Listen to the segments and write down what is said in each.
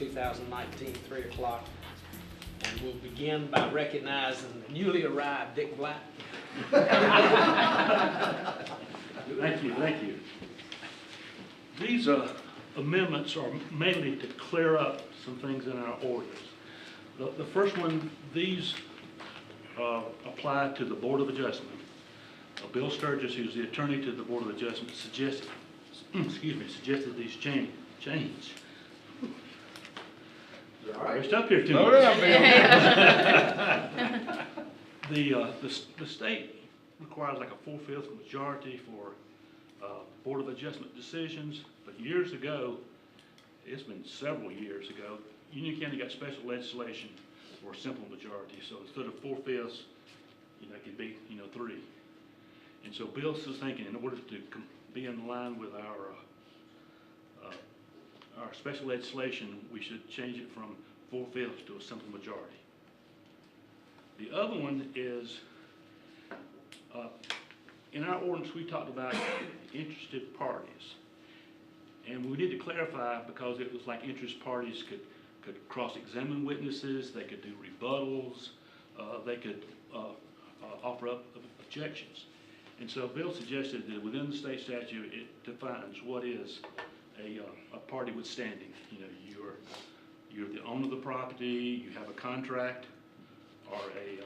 2019, 3 o'clock. And we'll begin by recognizing the newly arrived Dick Black. Thank you, thank you. These amendments are mainly to clear up some things in our ordinance. The first one, these apply to the Board of Adjustment. Bill Sturgis, who's the attorney to the Board of Adjustment, suggested these change. Rest up here too much. The state requires like a 4/5 majority for Board of Adjustment decisions, but years ago, it's been several years ago, Union County got special legislation for a simple majority. So instead of 4/5, it could be 3. And so Bill's is thinking, in order to be in line with our special legislation, we should change it from 4/5 to a simple majority. The other one is, in our ordinance, we talked about interested parties. And we need to clarify, because it was like interest parties could cross-examine witnesses, they could do rebuttals, they could offer up objections. And so Bill suggested that within the state statute, it defines what is a party with standing. You're the owner of the property, you have a contract or a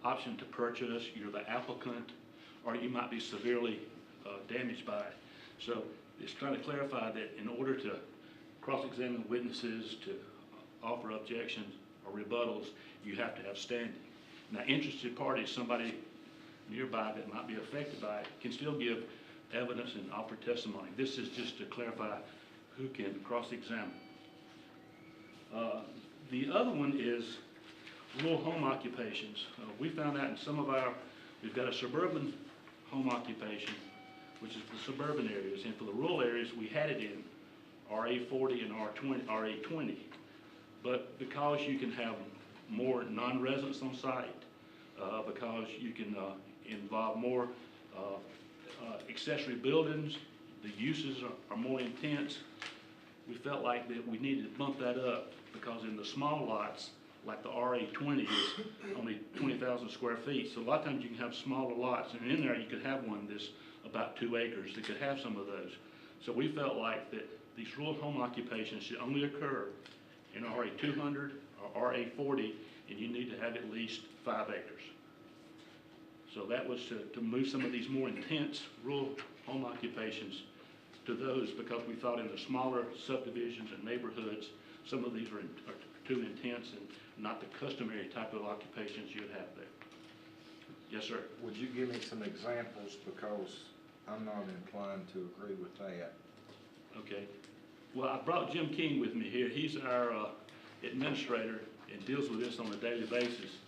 option to purchase, you're the applicant, or you might be severely damaged by it. So it's trying to clarify that in order to cross-examine witnesses, to offer objections or rebuttals, you have to have standing. Now, interested parties, somebody nearby that might be affected by it, can still give evidence and offer testimony. This is just to clarify who can cross-examine. The other one is rural home occupations. We found out in some of we've got a suburban home occupation, which is the suburban areas, and for the rural areas, we had it in RA40 and RA20. But because you can have more non-residents on site, because you can involve more accessory buildings, the uses are more intense, we felt like that we needed to bump that up, because in the small lots, like the RA20 is only 20,000 square feet. So a lot of times you can have smaller lots, and in there you could have one that's about 2 acres that could have some of those. So we felt like that these rural home occupations should only occur in RA200 or RA40, and you need to have at least 5 acres. So that was to move some of these more intense rural home occupations to those, because we thought in the smaller subdivisions and neighborhoods, some of these are too intense and not the customary type of occupations you'd have there. Yes, sir. Would you give me some examples, because I'm not inclined to agree with that. Okay. Well, I brought Jim King with me here. He's our administrator and deals with this on a daily basis.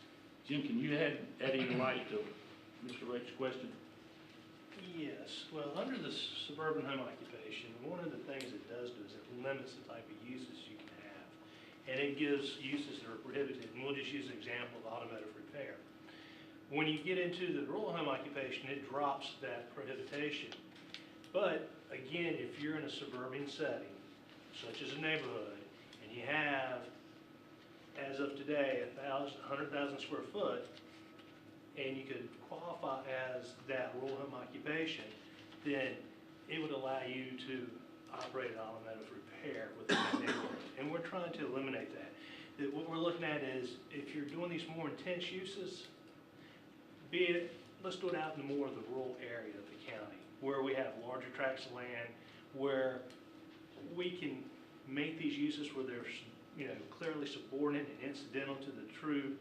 Jim, can you add any light to Mr. Rake's question? Yes. Well, under the suburban home occupation, one of the things it does is it limits the type of uses you can have. And it gives uses that are prohibited. And we'll just use an example of automotive repair. When you get into the rural home occupation, it drops that prohibition. But again, if you're in a suburban setting, such as a neighborhood, and you have, as of today, 100,000 square foot, and you could qualify as that rural home occupation, then it would allow you to operate an automotive repair within that neighborhood. And we're trying to eliminate that. What we're looking at is, if you're doing these more intense uses, let's do it out in more of the rural area of the county, where we have larger tracts of land, where we can make these uses where they're clearly subordinate and incidental to the true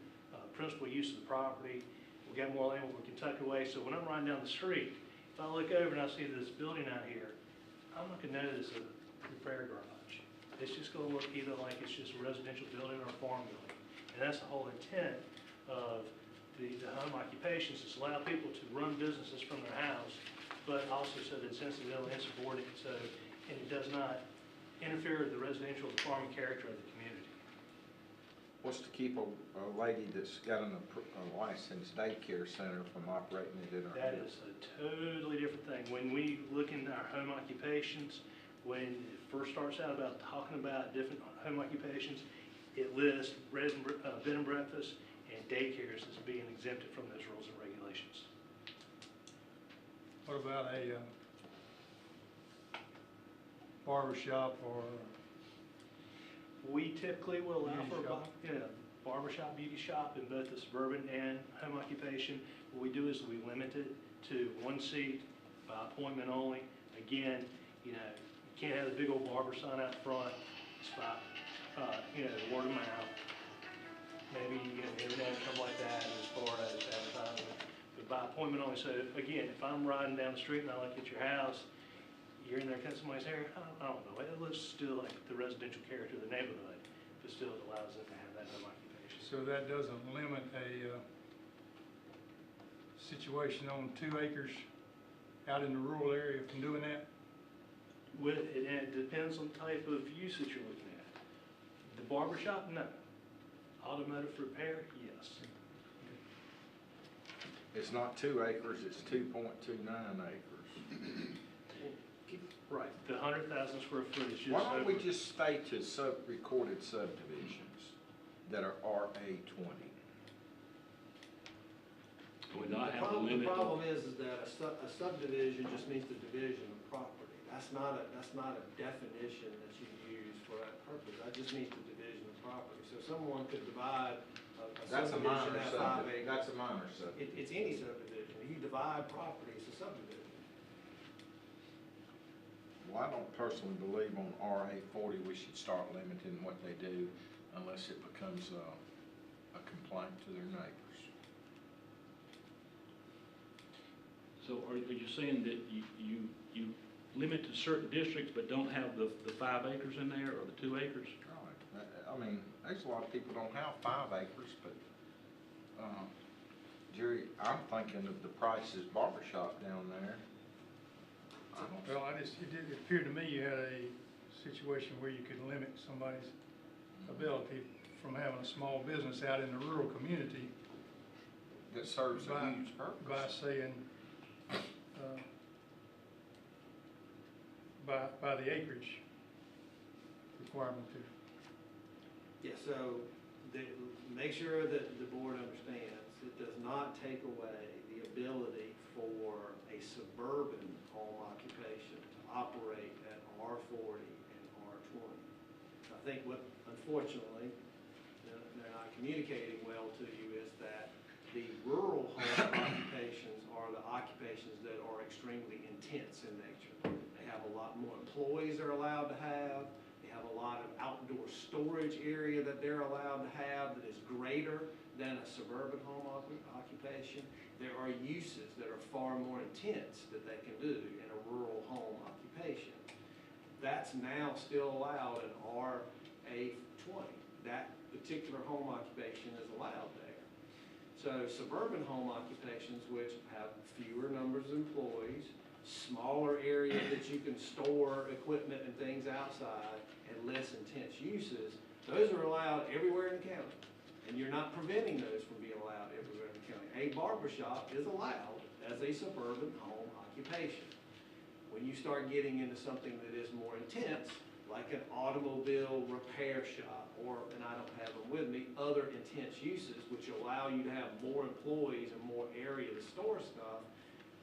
principal use of the property. We got more land where we can tuck away. So when I'm riding down the street, if I look over and I see this building out here, I'm not going to know this is a repair garage. It's just going to look either like it's just a residential building or a farm building. And that's the whole intent of the home occupations, is allow people to run businesses from their house, but also so that it's incidental and insubordinate, and it does not interfere with the residential or farming character of the community. What's to keep a lady that's got a licensed daycare center from operating it in her That house? is a totally different thing. When we look in our home occupations, when it first starts out about talking about different home occupations, it lists bed and breakfast and daycares as being exempted from those rules and regulations. What about a barber shop or, We typically will allow Beauty for a shop. barber shop, beauty shop in both the suburban and home occupation. What we do is we limit it to one seat by appointment only. Again, you can't have the big old barber sign out front. It's by, word of mouth. Maybe you get an internet, something like that, as far as advertising. But by appointment only, so again, if I'm riding down the street and I look at your house, you're in there cutting somebody's hair, I don't know, it looks still like the residential character of the neighborhood, but still it allows them to have that home occupation. so that doesn't limit a situation on 2 acres out in the rural area from doing that? It depends on the type of use that you're looking at. The barber shop, no. Automotive repair, yes. It's not 2 acres, it's 2.29 acres. Right, the 100,000 square foot is just Why don't we over. just stay to recorded subdivisions that are RA 20? Would not The have a problem- limit. The problem is that a subdivision just means the division of property. That's not a definition that you use for that purpose. That just means the division of property. So someone could divide a That's a subdivision minor at 5 subdivision, acres. that's a minor subdivision. It's any subdivision. You divide property, it's a subdivision. Well, I don't personally believe on RA 40 we should start limiting what they do unless it becomes a complaint to their neighbors. So are you saying that you limit to certain districts but don't have the 5 acres in there or the 2 acres? Right. I mean, there's a lot of people don't have 5 acres, but, Jerry, I'm thinking of the Price's Barber Shop down there. I don't- Well, it appeared to me you had a situation where you could limit somebody's ability from having a small business out in the rural community That serves a by, huge purpose. by saying, by the acreage requirement too. Yeah, so make sure that the board understands, it does not take away the ability for a suburban home occupation to operate at R40 and R20. I think what, unfortunately, they're not communicating well to you is that the rural home occupations are the occupations that are extremely intense in nature. They have a lot more employees they're allowed to have. They have a lot of outdoor storage area that they're allowed to have that is greater than a suburban home occupation. There are uses that are far more intense that they can do in a rural home occupation. That's now still allowed in RA20. That particular home occupation is allowed there. So suburban home occupations, which have fewer numbers of employees, smaller area that you can store equipment and things outside, and less intense uses, those are allowed everywhere in the county. And you're not preventing those from being allowed everywhere in the county. A barber shop is allowed as a suburban home occupation. When you start getting into something that is more intense, like an automobile repair shop, or, and I don't have them with me, other intense uses which allow you to have more employees and more area to store stuff,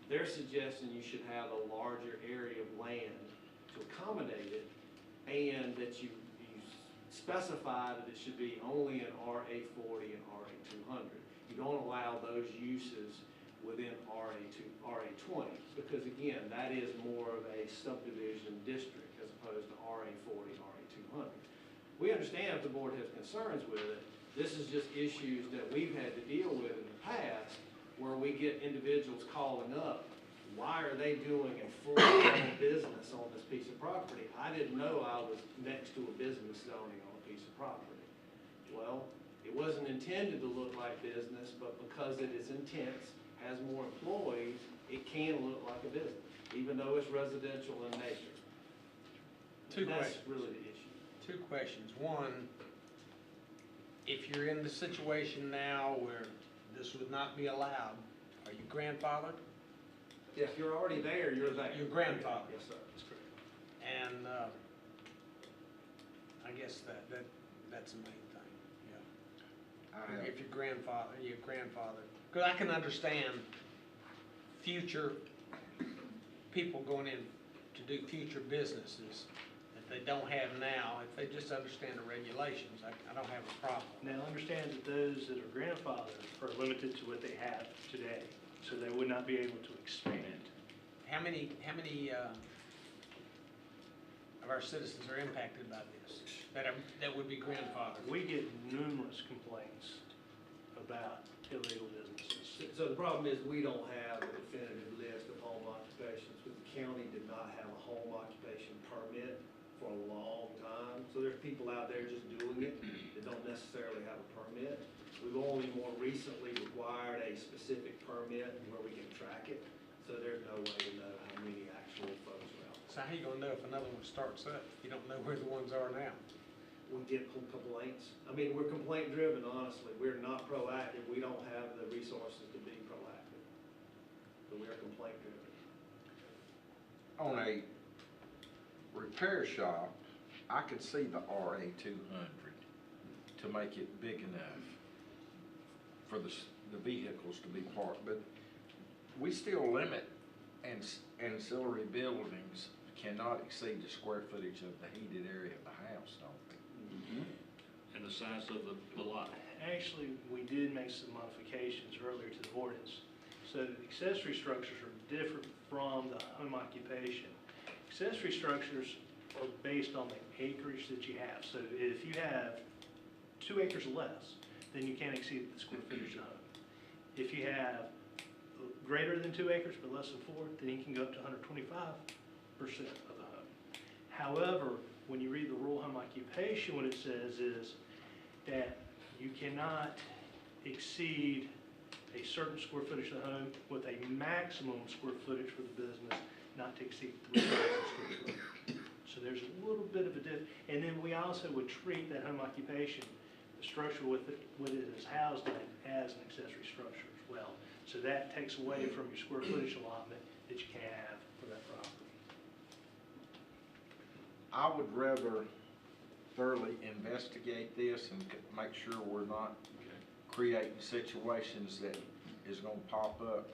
they're suggesting you should have a larger area of land to accommodate it, and that you specify that it should be only in RA 40 and RA 200. You don't allow those uses within RA 20, because again, that is more of a subdivision district as opposed to RA 40, RA 200. We understand if the board has concerns with it. This is just issues that we've had to deal with in the past, where we get individuals calling up, why are they doing a full-blown business on this piece of property? I didn't know I was next to a business zoning on a piece of property. Well, it wasn't intended to look like business, but because it is intense, has more employees, it can look like a business, even though it's residential in nature. Two That's questions. really the issue. 2 questions. One, if you're in the situation now where this would not be allowed, are you grandfathered? If you're already there, you're there. Your grandfather. Yes, sir. That's correct. And, I guess that's the main thing, yeah. I have, If your grandfather, because I can understand future people going in to do future businesses that they don't have now, if they just understand the regulations, I don't have a problem. Now, understand that those that are grandfathered are limited to what they have today, so they would not be able to expand. How many of our citizens are impacted by this, that would be grandfathered? We get numerous complaints about illegal businesses. So the problem is, we don't have a definitive list of home occupations. The county did not have a home occupation permit for a long time. So there's people out there just doing it that don't necessarily have a permit. We've only more recently required a specific permit where we can track it. So there's no way to know how many actual folks are out So how you gonna know if another one starts up, if you don't know where the ones are now? there. We get complaints. I mean, we're complaint driven, honestly. We're not proactive. We don't have the resources to be proactive. But we are complaint driven. on a repair shop, I could see the RA 200 to make it big enough for the vehicles to be parked, but we still limit ancillary buildings cannot exceed the square footage of the heated area of the house, don't we? And the size of the lot. Actually, we did make some modifications earlier to the ordinance. So accessory structures are different from the home occupation. Accessory structures are based on the acreage that you have. So if you have 2 acres or less, then you can't exceed the square footage of the home. If you have greater than 2 acres but less than 4, then you can go up to 125% of the home. However, when you read the rural home occupation, what it says is that you cannot exceed a certain square footage of the home with a maximum square footage for the business not to exceed 3,000 square foot. So there's a little bit of a and then we also would treat that home occupation, the structure with it is housed in, as an accessory structure as well. So that takes away from your square footage allotment that you can have for that property. I would rather thoroughly investigate this and make sure we're not creating situations that is gonna pop up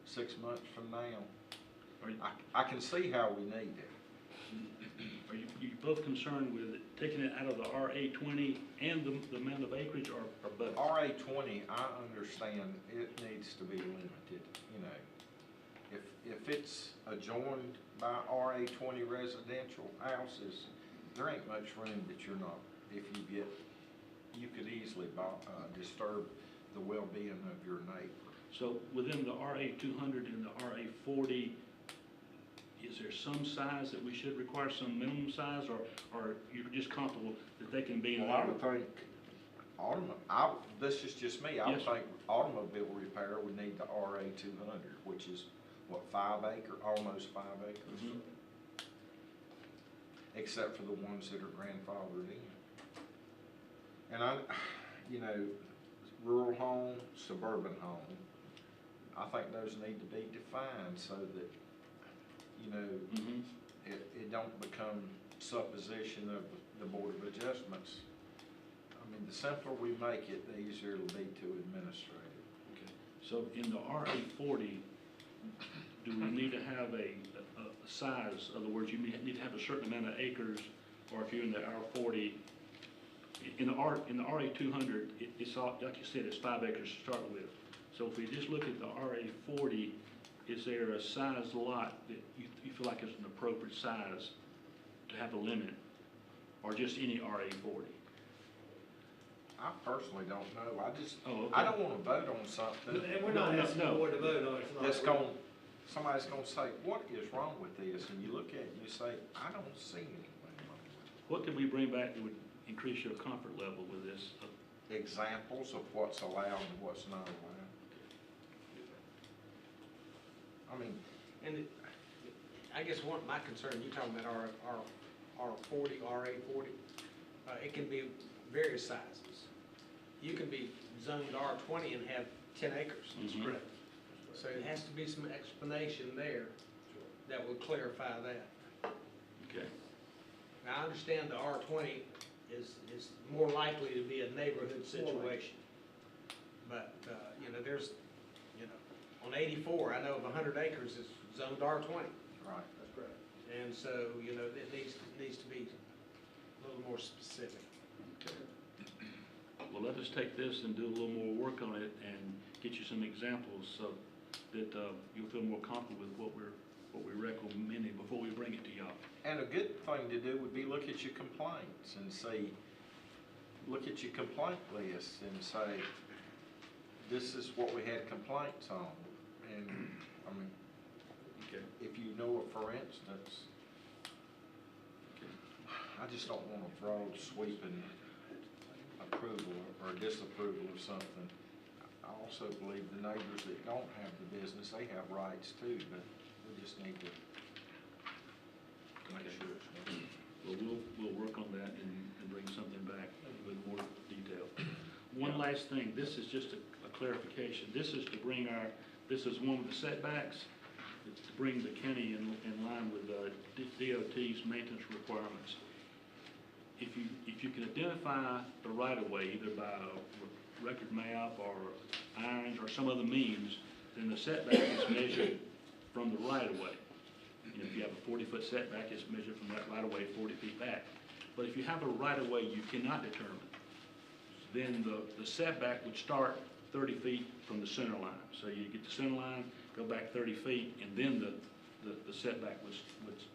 6 months from now. I can see how we need it. Are you both concerned with taking it out of the RA 20 and the amount of acreage, or both? RA 20, I understand it needs to be limited, you know. If it's adjoined by RA 20 residential houses, there ain't much room that you're not, you could easily disturb the well-being of your neighbor. So within the RA 200 and the RA 40, is there some size that we should require, some minimum size, or you're just comfortable that they can be in Well, I there? would think, this is just me, I would Yes. think automobile repair would need the RA 200, which is, what, 5 acre, almost 5 acres? Mhm. Except for the ones that are grandfathered in. And you know, rural home, suburban home, I think those need to be defined so that, you know, Mhm. it don't become supposition of the Board of Adjustments. I mean, the simpler we make it, the easier it'll be to administrate it. Okay. So in the RA 40, do we need to have a size? In other words, you need to have a certain amount of acres, or if you're in the R 40, in the RA 200, it's all, like you said, it's 5 acres to start with. So if we just look at the RA 40, is there a size lot that you feel like is an appropriate size to have a limit, or just any RA 40? I personally don't know, Oh, okay. I don't wanna vote on something And we're not No, asking the no. board to vote on it tonight. that's somebody's gonna say, what is wrong with this? And you look at it and you say, I don't see anything wrong with it. What could we bring back that would increase your comfort level with this? Examples of what's allowed and what's not allowed. I mean, And I guess my concern, you're talking about R 40, RA 40, it can be various sizes. You can be zoned R 20 and have 10 acres. Mhm. Correct. So it has to be some explanation there that would clarify that. Okay, Now, I understand the R20 is more likely to be a neighborhood situation. But, you know, there's, you know, on 84, I know of 100 acres is zoned R20. Right. That's correct. And so, you know, it needs to be a little more specific. well, let us take this and do a little more work on it and get you some examples so that you'll feel more comfortable with what we're recommending before we bring it to y'all. And a good thing to do would be look at your complaints and see, look at your complaint list and say, this is what we had complaints on. And, I mean, Okay. if you know, for instance, I just don't want a broad sweeping approval or disapproval of something. I also believe the neighbors that don't have the business, they have rights too, but we just need to make sure it's done. Well, we'll work on that and bring something back with more detail. One last thing, this is just a clarification. This is to bring this is one with the setbacks. It's to bring the county in line with DOT's maintenance requirements. If you can identify the right-of-way, either by a record map or irons or some other means, then the setback is measured from the right-of-way. You know, if you have a 40-foot setback, it's measured from that right-of-way 40 feet back. But if you have a right-of-way you cannot determine, then the setback would start 30 feet from the center line. So you get the center line, go back 30 feet, and then the setback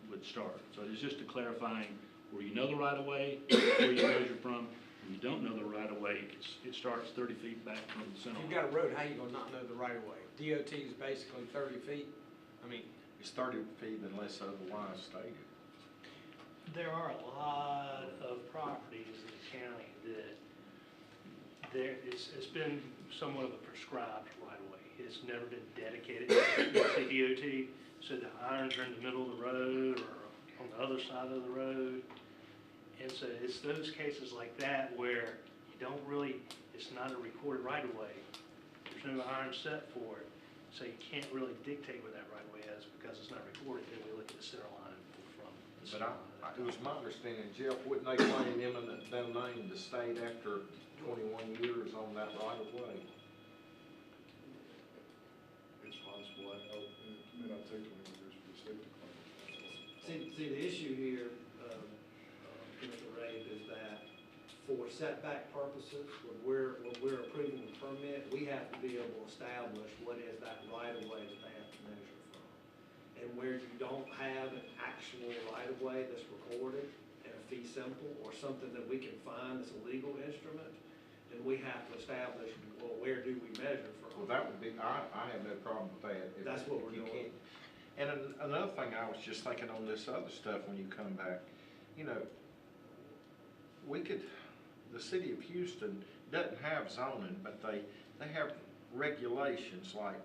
would start. So it's just a clarifying where you know the right-of-way, where you measure from. When you don't know the right-of-way, it starts 30 feet back from the center If line. you've got a road, how you gonna not know the right of way? DOT is basically 30 feet. I mean, It's 30 feet unless otherwise stated. There are a lot of properties in the county that it's been somewhat of a prescribed right of way. It's never been dedicated to DOT, so the irons are in the middle of the road or on the other side of the road. And so it's those cases like that where you don't really, it's not a recorded right of way. There's no iron set for it, so you can't really dictate where that right of way is because it's not recorded. Then we look at the center line and pull from the But center line. it was my understanding, Jeff, wouldn't they claim eminent domain to state after 21 years on that right of way? It's possible, it may not take 21 years for the state to claim it. See, the issue here, Commissioner Ray, is that for setback purposes, when we're approving the permit, we have to be able to establish what is that right of way that they have to measure from. And where you don't have an actual right of way that's recorded in a fee simple or something that we can find as a legal instrument, then we have to establish, well, where do we measure Well, from? that would be, I have no problem with that. If- That's what if we're you doing. can't- And another thing I was just thinking on this other stuff when you come back, you know, the city of Houston doesn't have zoning, but they have regulations, like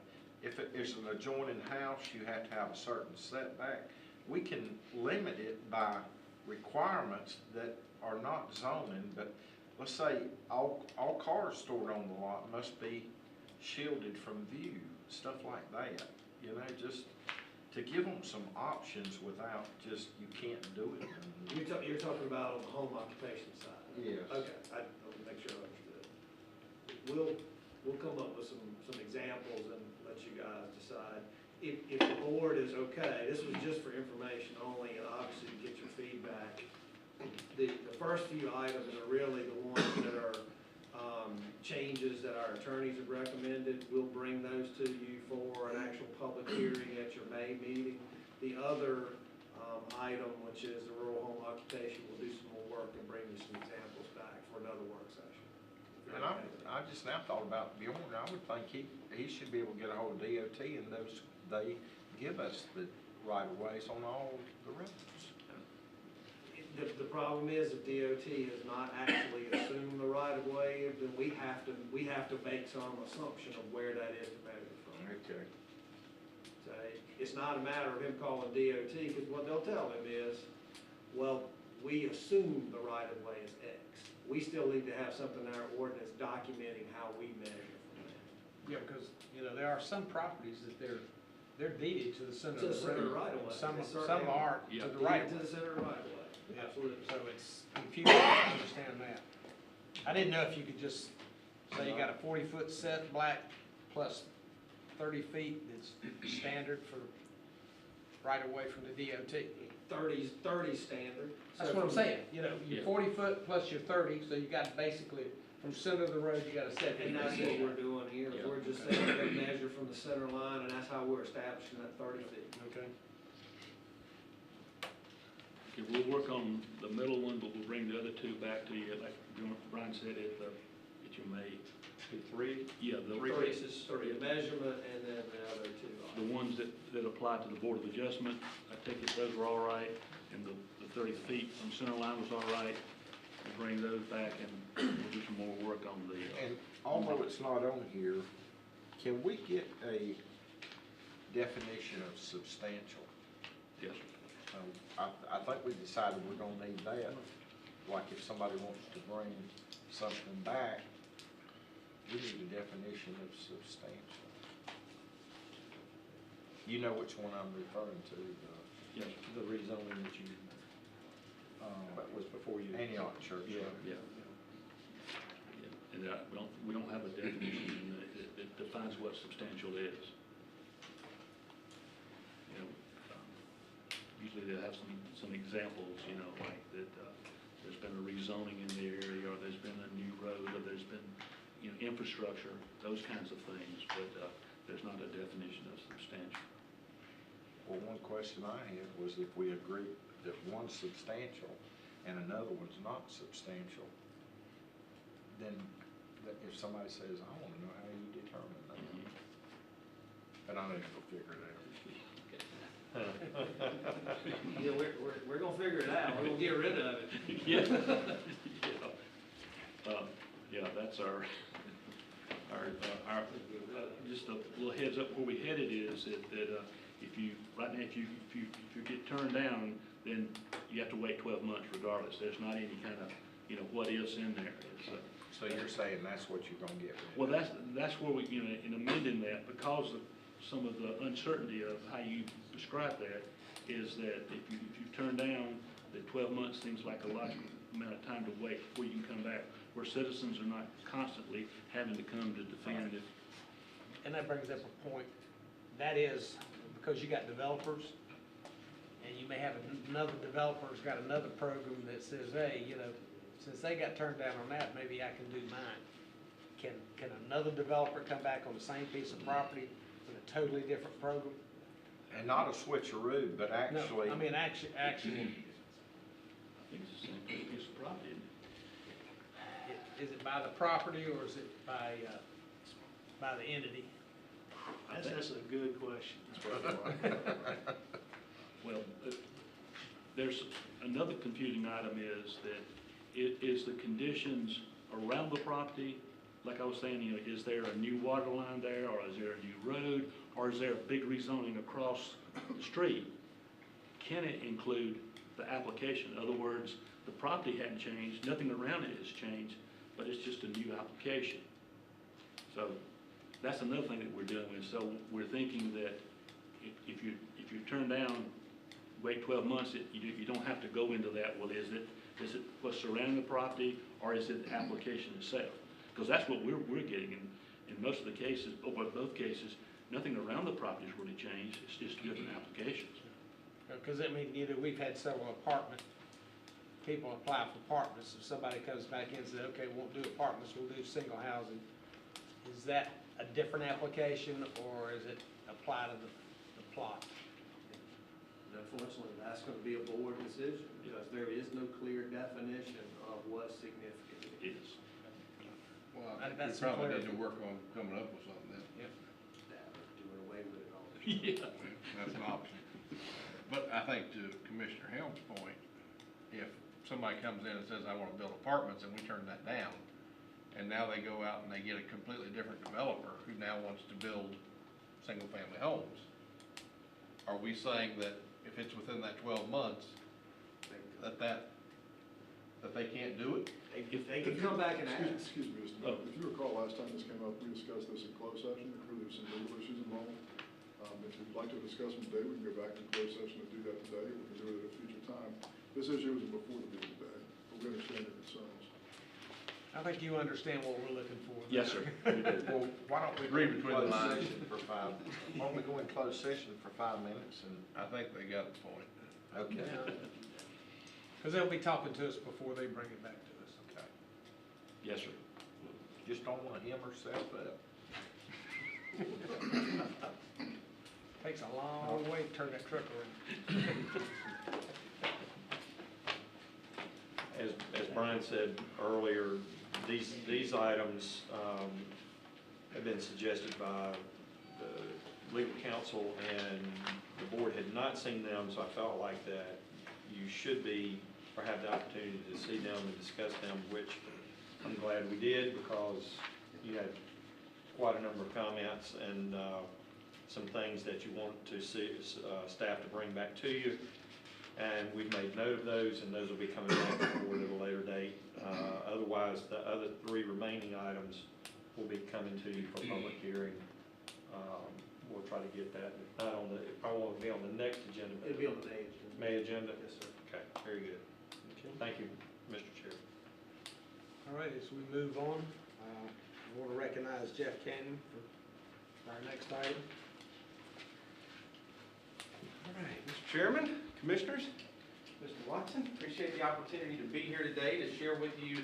if it is an adjoining house, you have to have a certain setback. We can limit it by requirements that are not zoning, but let's say all cars stored on the lot must be shielded from view, stuff like that, you know, just to give them some options without just, you can't do it. You're talking about on the home occupation side? Yes. Okay, I want to make sure I understood. We'll come up with some examples and let you guys decide. If the board is okay, this was just for information only, and obviously to get your feedback. The first few items are really the ones that are changes that our attorneys have recommended. We'll bring those to you for an actual public hearing at your May meeting. The other item, which is the rural home occupation, we'll do some more work and bring you some examples back for another work session. And I just now thought about Bjorn, I would think he should be able to get a hold of DOT and they give us the right of ways on all the roads. The problem is if DOT has not actually assumed the right of way, then we have to make some assumption of where that is to measure from. Okay. So it's not a matter of him calling DOT, because what they'll tell him is, well, we assume the right of way is X. We still need to have something in our ordinance documenting how we measure from that. yeah, because, you know, there are some properties that they're they're deeded to the center To the of the center road. right away. Some, They certainly some are Yeah. to the right of To way. the center right away, Yeah. absolutely. So it's confusing, I understand that. I didn't know if you could just say you got a 40-foot set back plus 30 feet is standard for right away from the DOT. 30 standard. That's So what I'm from- saying, you know, your Yeah. 40 foot plus your 30, so you got basically from center of the road, you got a 70. And that's what we're doing here, Yeah. we're just saying we're gonna measure from the center line, and that's how we're establishing that 30 feet. Okay. Okay, we'll work on the middle one, but we'll bring the other two back to you, like Brian said, at your May. Three? Yeah, the, 30 measurement, and then the other two. the ones that apply to the Board of Adjustment, I take it those were all right, and the 30 feet from center line was all right. We'll bring those back and we'll do some more work on the, And although it's not on here, can we get a definition of substantial? yes, I think we decided we're gonna need that. Like if somebody wants to bring something back, we need a definition of substantial. You know which one I'm referring to, yes, The rezoning that you, that was before you. Antioch Church. Yeah. yeah. And we don't have a definition in that defines what substantial is. You know, usually they'll have some examples, you know, like that, there's been a rezoning in the area, or there's been a new road, or there's been, you know, infrastructure, those kinds of things, but, there's not a definition of substantial. Well, one question I had was if we agreed that one's substantial and another one's not substantial, then if somebody says, I wanna know how you determine that. And I need to go figure it out. Yeah, we're gonna figure it out, we're gonna get rid of it. Yeah. Yeah, that's our, just a little heads up where we headed is that, if you, right now, if you get turned down, then you have to wait 12 months regardless. There's not any kind of, you know, what ifs in there. It's, So you're saying that's what you're gonna get rid of? well, that's where we, you know, in amending that, because of some of the uncertainty of how you describe that, is that if you turn down, the 12 months seems like a logical amount of time to wait before you can come back, where citizens are not constantly having to come to defend it. And that brings up a point. That is because you got developers, and you may have another developer's got another program that says, hey, you know, since they got turned down on that, maybe I can do mine. Can another developer come back on the same piece of property with a totally different program? And not a switcheroo, but actually. No, I mean, actually, I think it's the same piece of property, isn't it? is it by the property or is it by the entity? That's a good question. Well, there's another confusing item is that is the conditions around the property, like I was saying, you know, is there a new water line there, or is there a new road, or is there a big rezoning across the street? Can it include the application? In other words, the property hadn't changed, nothing around it has changed, but it's just a new application. So that's another thing that we're doing with. So we're thinking that if you turn down, wait 12 months, you don't have to go into that. Well, is it what's surrounding the property, or is it the application itself? Because that's what we're getting in most of the cases, or both cases, nothing around the property has really changed. It's just different applications. Because, I mean, you know, we've had several people apply for apartments. If somebody comes back in and says, okay, we won't do apartments, we'll do single housing. Is that a different application, or is it apply to the plot? Unfortunately, that's gonna be a board decision, because there is no clear definition of what significant is. It is. Well, I think That's we probably clear. need to work on coming up with something then. That or doing away with it all. Yeah. That's an option. But I think to Commissioner Helm's point, if somebody comes in and says, I wanna build apartments, and we turn that down, and now they go out and they get a completely different developer who now wants to build single-family homes, are we saying that if it's within that 12 months, that they can't do it? They can come back and ask. Excuse me, Mr. Mayor. If you recall, last time this came up, we discussed this in closed session, there were some legal issues involved. If you'd like to discuss them today, we can go back to closed session and do that today, we can do it at a future time. This issue was before the meeting today, but we understand your concerns. I think you understand what we're looking for. Yes, sir. We do. Well, why don't we Read go in between the closed lines. session for five, why don't we go in closed session for 5 minutes and, I think they got the point. okay. Because they'll be talking to us before they bring it back to us. Okay. Yes, sir. Just don't wanna hem herself up. Takes a long way to turn that truck around. As Brian said earlier, these items have been suggested by the legal counsel, and the board had not seen them, so I felt like that you should be, or have the opportunity to see them and discuss them, which I'm glad we did, because you had quite a number of comments and some things that you want to see staff to bring back to you. And we've made note of those, and those will be coming back to the board at a later date. Otherwise, the other 3 remaining items will be coming to you for public hearing. We'll try to get that, not on the, it probably won't be on the next agenda, but It'll be on the May agenda. May agenda? Yes, sir. Okay, very good. Thank you, Mr. Chair. All right, as we move on, I want to recognize Jeff Cannon for our next item. All right, Mr. Chairman, Commissioners, Mr. Watson, appreciate the opportunity to be here today to share with you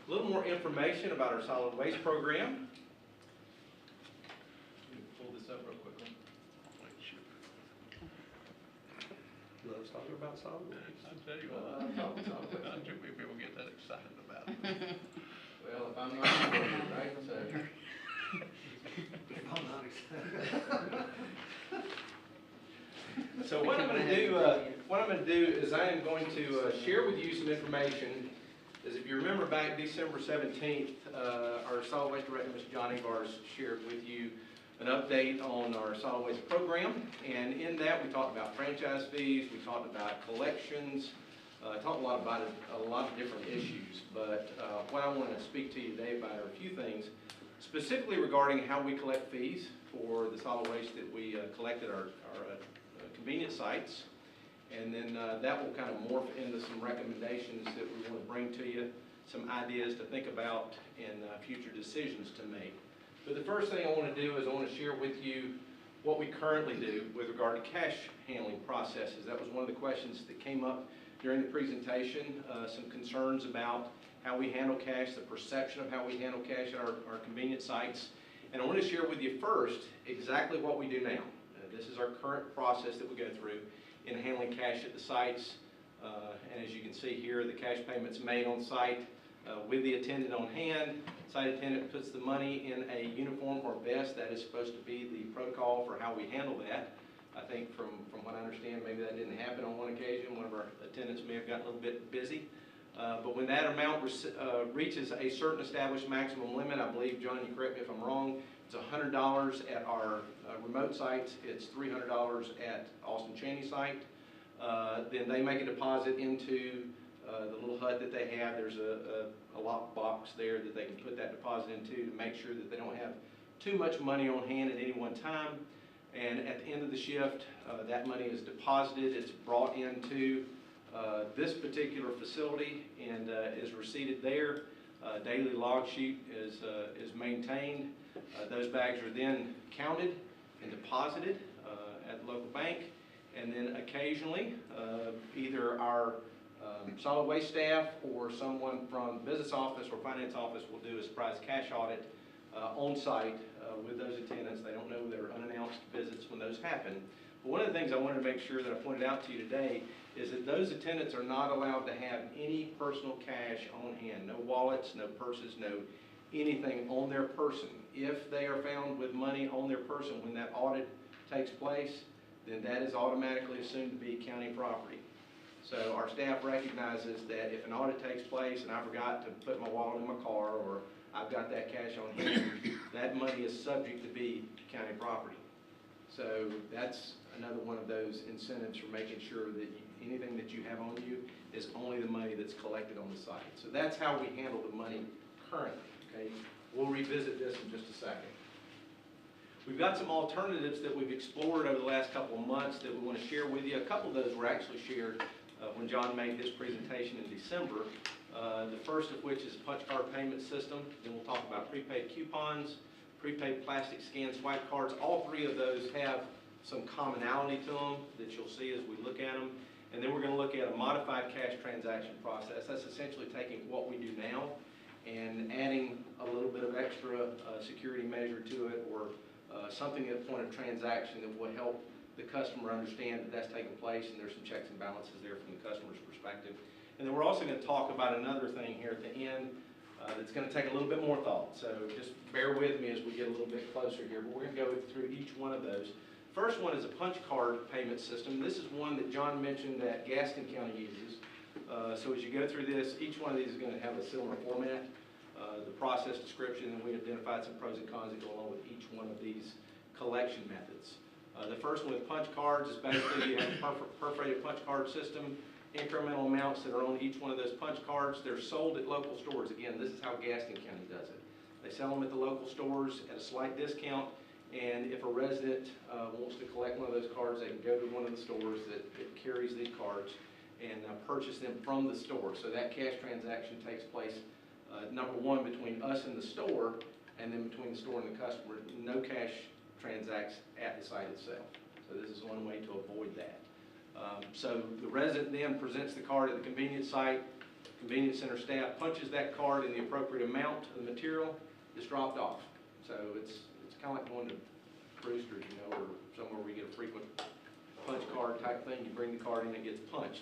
a little more information about our solid waste program. Let me pull this up real quickly. Loves talking about solid waste. I tell you what, not too many people get that excited about it. Well, if I'm not, right, so. If I'm not excited. So what I'm gonna do is I am going to share with you some information. As if you remember back December 17th, our solid waste director, Mr. John Evars, shared with you an update on our solid waste program. And in that, we talked about franchise fees, we talked about collections, talked a lot about a lot of different issues. But what I want to speak to you today about are a few things, specifically regarding how we collect fees for the solid waste that we collect at our convenience sites. And then that will kind of morph into some recommendations that we want to bring to you, some ideas to think about and future decisions to make. But the first thing I want to do is I want to share with you what we currently do with regard to cash handling processes. That was one of the questions that came up during the presentation, some concerns about how we handle cash, the perception of how we handle cash at our convenience sites. And I want to share with you first exactly what we do now. This is our current process that we go through in handling cash at the sites. And as you can see here, the cash payment's made on site with the attendant on hand. Site attendant puts the money in a uniform or vest. That is supposed to be the protocol for how we handle that. I think from what I understand, maybe that didn't happen on one occasion. One of our attendants may have gotten a little bit busy. But when that amount reaches a certain established maximum limit, I believe, John, you correct me if I'm wrong, it's $100 at our remote sites, it's $300 at Austin Cheney site. Then they make a deposit into the little hut that they have. There's a lock box there that they can put that deposit into to make sure that they don't have too much money on hand at any one time. And at the end of the shift, that money is deposited, it's brought into this particular facility and is receipted there. Daily log sheet is maintained. Those bags are then counted and deposited at the local bank. And then occasionally, either our solid waste staff or someone from the business office or finance office will do a surprise cash audit on site with those attendants. They don't know their unannounced visits when those happen. But one of the things I wanted to make sure that I pointed out to you today is that those attendants are not allowed to have any personal cash on hand. No wallets, no purses, no anything on their person. If they are found with money on their person when that audit takes place, then that is automatically assumed to be county property. So our staff recognizes that if an audit takes place and I forgot to put my wallet in my car or I've got that cash on hand, that money is subject to be county property. So that's another one of those incentives for making sure that anything that you have on you is only the money that's collected on the site. So that's how we handle the money currently, okay? We'll revisit this in just a second. We've got some alternatives that we've explored over the last couple of months that we want to share with you. A couple of those were actually shared when John made his presentation in December. The first of which is a punch card payment system. Then we'll talk about prepaid coupons, prepaid plastic scan swipe cards. All three of those have some commonality to them that you'll see as we look at them. And then we're going to look at a modified cash transaction process. That's essentially taking what we do now and adding a little bit of extra security measure to it, or something at the point of transaction that will help the customer understand that that's taking place and there's some checks and balances there from the customer's perspective. And then we're also going to talk about another thing here at the end that's going to take a little bit more thought. So just bear with me as we get a little bit closer here, but we're going to go through each one of those. First one is a punch card payment system. This is one that John mentioned that Gaston County uses. So as you go through this, each one of these is going to have a similar format, the process description, and we identified some pros and cons that go along with each one of these collection methods. The first one with punch cards is basically you have a perforated punch card system, incremental amounts that are on each one of those punch cards. They're sold at local stores. Again, this is how Gaston County does it. They sell them at the local stores at a slight discount. And if a resident wants to collect one of those cards, they can go to one of the stores that carries these cards and purchase them from the store. So that cash transaction takes place, number one, between us and the store, and then between the store and the customer. No cash transacts at the site itself. So this is one way to avoid that. So the resident then presents the card at the convenience site. Convenience center staff punches that card in the appropriate amount of the material. It's dropped off. So it's kind of like going to Brewster's, you know, or somewhere where you get a frequent punch card type thing. You bring the card in, it gets punched.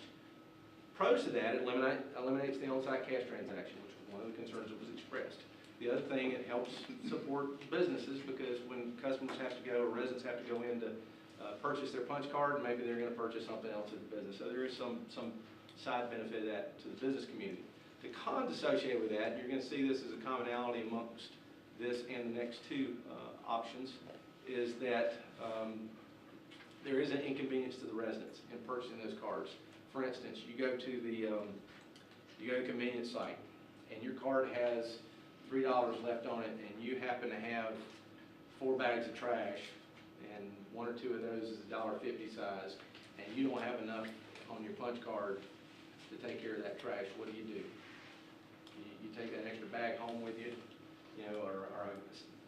Pros to that, it eliminates the on-site cash transaction, which was one of the concerns that was expressed. The other thing, it helps support businesses, because when customers have to go, or residents have to go in to purchase their punch card, maybe they're going to purchase something else at the business. So there is some side benefit of that to the business community. The cons associated with that, you're going to see this as a commonality amongst this and the next two options, is that there is an inconvenience to the residents in purchasing those cards. For instance, you go to the convenience site and your card has $3 left on it, and you happen to have 4 bags of trash, and 1 or 2 of those is $1.50 size, and you don't have enough on your punch card to take care of that trash. What do? You take that extra bag home with you, you know, or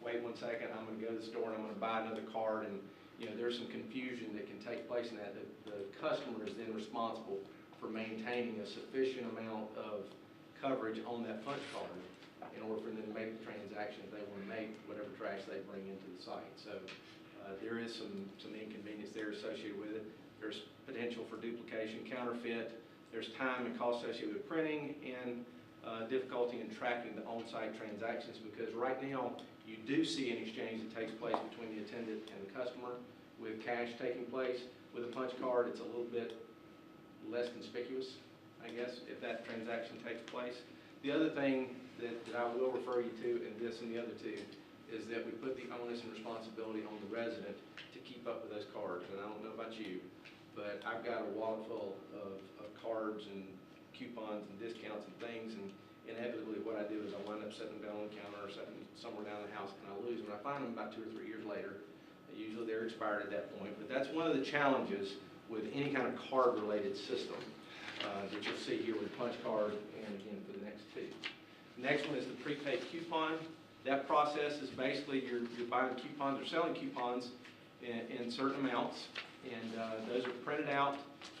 wait 1 second, I'm going to go to the store and I'm going to buy another card, and you know, there's some confusion that can take place in that. The customer is then responsible for maintaining a sufficient amount of coverage on that punch card in order for them to make the transaction if they want to make whatever trash they bring into the site. So there is some inconvenience there associated with it. There's potential for duplication, counterfeit. There's time and cost associated with printing, and difficulty in tracking the on-site transactions, because right now you do see an exchange that takes place between the attendant and the customer with cash taking place. With a punch card, it's a little bit less conspicuous, I guess, if that transaction takes place. The other thing that I will refer you to in this and the other two is that we put the onus and responsibility on the resident to keep up with those cards. And I don't know about you, but I've got a wallet full of cards and coupons and discounts and things, and inevitably what I do is I wind up setting them down on the counter or setting them somewhere down the house, and I lose them. And I find them about 2 or 3 years later. Usually they're expired at that point, but that's one of the challenges with any kind of card-related system that you'll see here with punch card, and again for the next two. The next one is the prepaid coupon. That process is basically you're buying coupons or selling coupons in certain amounts, and those are printed out.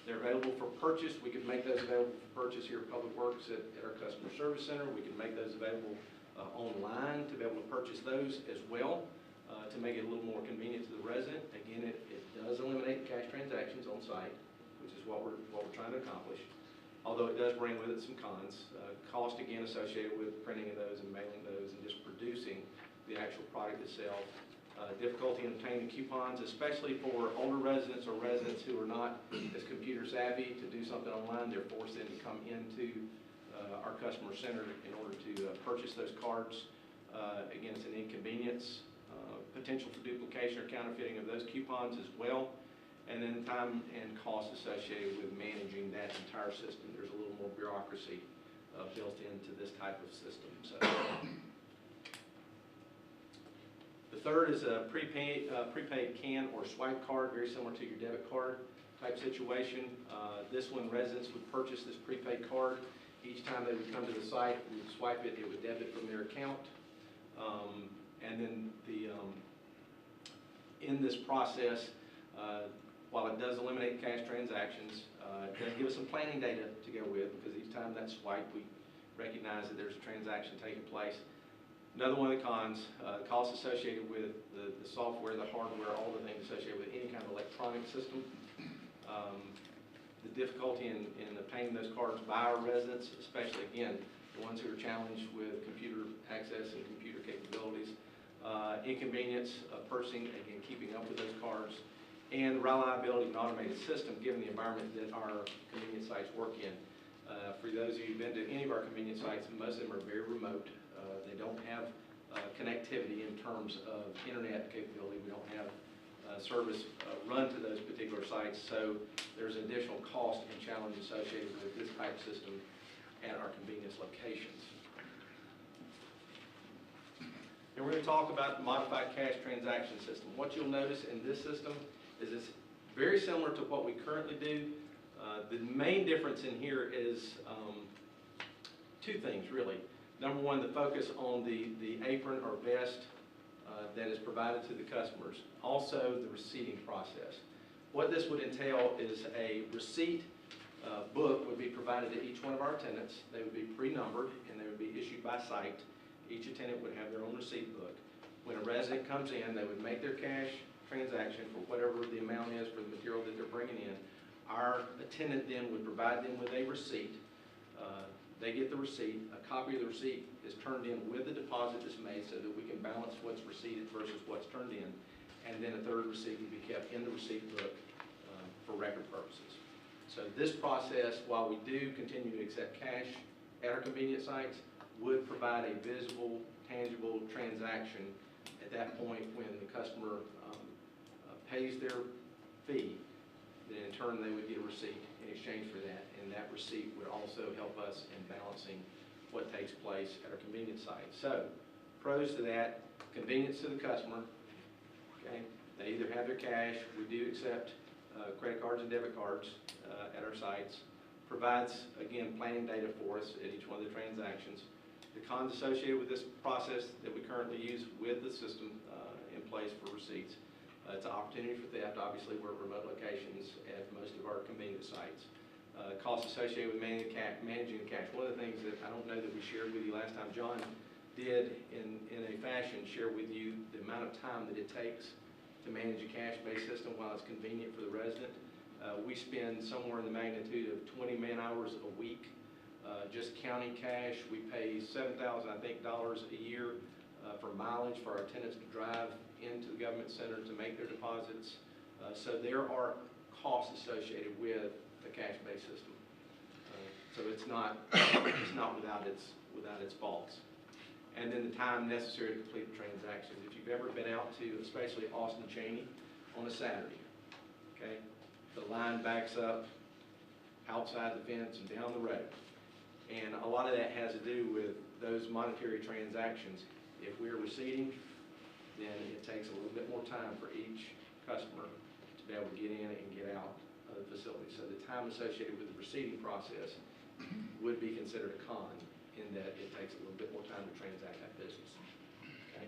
They're available for purchase. We can make those available for purchase here at Public Works at our Customer Service Center. We can make those available online to be able to purchase those as well, to make it a little more convenient to the resident. Again, it does eliminate cash transactions on site, which is what we're trying to accomplish. Although it does bring with it some cons. Cost, again, associated with printing of those and mailing those and just producing the actual product itself. Difficulty in obtaining coupons, especially for older residents or residents who are not as computer savvy to do something online. They're forced then to come into our customer center in order to purchase those cards. Again, it's an inconvenience. Potential for duplication or counterfeiting of those coupons as well. And then time and cost associated with managing that entire system. There's a little more bureaucracy built into this type of system. So the third is a prepaid can or swipe card, very similar to your debit card type situation. This one, residents would purchase this prepaid card. Each time they would come to the site, we would swipe it, it would debit from their account. And then in this process, while it does eliminate cash transactions, it does give us some planning data to go with, because each time that's swiped, we recognize that there's a transaction taking place. Another one of the cons, costs associated with the software, the hardware, all the things associated with any kind of electronic system. The difficulty in obtaining those cards by our residents, especially, again, the ones who are challenged with computer access and computer capabilities. Inconvenience of purchasing, again, keeping up with those cards. And reliability of an automated system, given the environment that our convenience sites work in. For those of you who've been to any of our convenience sites, most of them are very remote. They don't have connectivity in terms of internet capability. We don't have service run to those particular sites, so there's additional cost and challenge associated with this type of system at our convenience locations. And we're going to talk about the modified cash transaction system. What you'll notice in this system is it's very similar to what we currently do. The main difference in here is two things, really. Number one, the focus on the apron or vest that is provided to the customers. Also, the receipting process. What this would entail is a receipt book would be provided to each one of our attendants. They would be pre-numbered and they would be issued by site. Each attendant would have their own receipt book. When a resident comes in, they would make their cash transaction for whatever the amount is for the material that they're bringing in. Our attendant then would provide them with a receipt. They get the receipt. A copy of the receipt is turned in with the deposit that's made so that we can balance what's receipted versus what's turned in. And then a third receipt would be kept in the receipt book for record purposes. So this process, while we do continue to accept cash at our convenience sites, would provide a visible, tangible transaction at that point when the customer pays their fee. Then in turn they would get a receipt in exchange for that, and that receipt would also help us in balancing what takes place at our convenience site. So, pros to that, convenience to the customer, okay? They either have their cash, we do accept credit cards and debit cards at our sites, provides, again, planning data for us at each one of the transactions. The cons associated with this process that we currently use with the system in place for receipts. It's an opportunity for theft. Obviously, we're at remote locations at most of our convenience sites. Costs associated with managing the cash. One of the things that I don't know that we shared with you last time, John did in a fashion share with you the amount of time that it takes to manage a cash-based system while it's convenient for the resident. We spend somewhere in the magnitude of 20 man-hours a week just counting cash. We pay $7,000, I think, a year for mileage for our tenants to drive into the government center to make their deposits. So there are costs associated with the cash-based system. So it's not without its faults. And then the time necessary to complete the transactions. If you've ever been out to, especially Austin Cheney, on a Saturday, okay, the line backs up outside the fence and down the road. And a lot of that has to do with those monetary transactions. If we're receiving, then it takes a little bit more time for each customer to be able to get in and get out of the facility. So the time associated with the receiving process would be considered a con in that it takes a little bit more time to transact that business. Okay?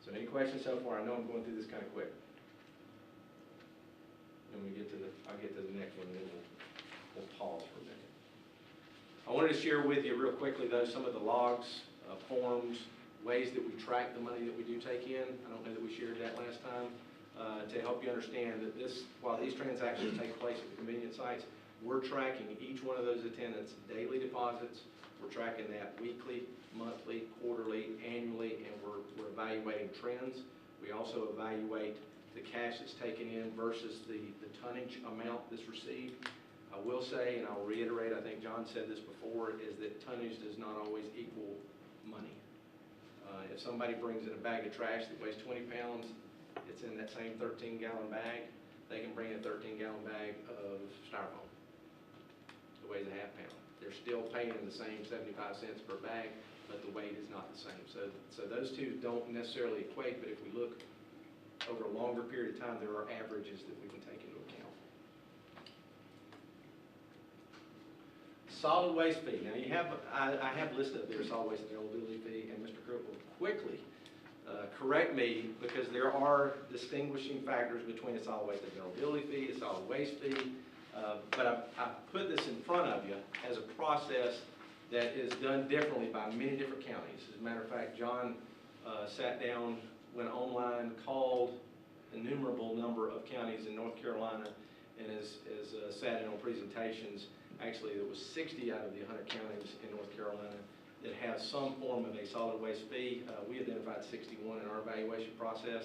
So any questions so far? I know I'm going through this kind of quick. Then I'll get to the next one, and then we'll pause for a minute. I wanted to share with you real quickly, though, some of the logs, forms, ways that we track the money that we do take in. I don't know that we shared that last time. To help you understand that while these transactions take place at the convenience sites, we're tracking each one of those attendants' daily deposits. We're tracking that weekly, monthly, quarterly, annually, and we're evaluating trends. We also evaluate the cash that's taken in versus the tonnage amount that's received. I will say, and I'll reiterate, I think John said this before, is that tonnage does not always equal money. If somebody brings in a bag of trash that weighs 20 pounds, it's in that same 13-gallon bag. They can bring a 13-gallon bag of styrofoam that weighs a half pound. They're still paying the same 75 cents per bag, but the weight is not the same. So those two don't necessarily equate, but if we look over a longer period of time, there are averages that we can take into account. Solid waste fee. Now you have, I have listed up there solid waste availability fee, and Mr. Cook will quickly correct me, because there are distinguishing factors between a solid waste availability fee, a solid waste fee. But I put this in front of you as a process that is done differently by many different counties. As a matter of fact, John sat down, went online, called innumerable number of counties in North Carolina, and has sat in on presentations. Actually, there was 60 out of the 100 counties in North Carolina that have some form of a solid waste fee. We identified 61 in our evaluation process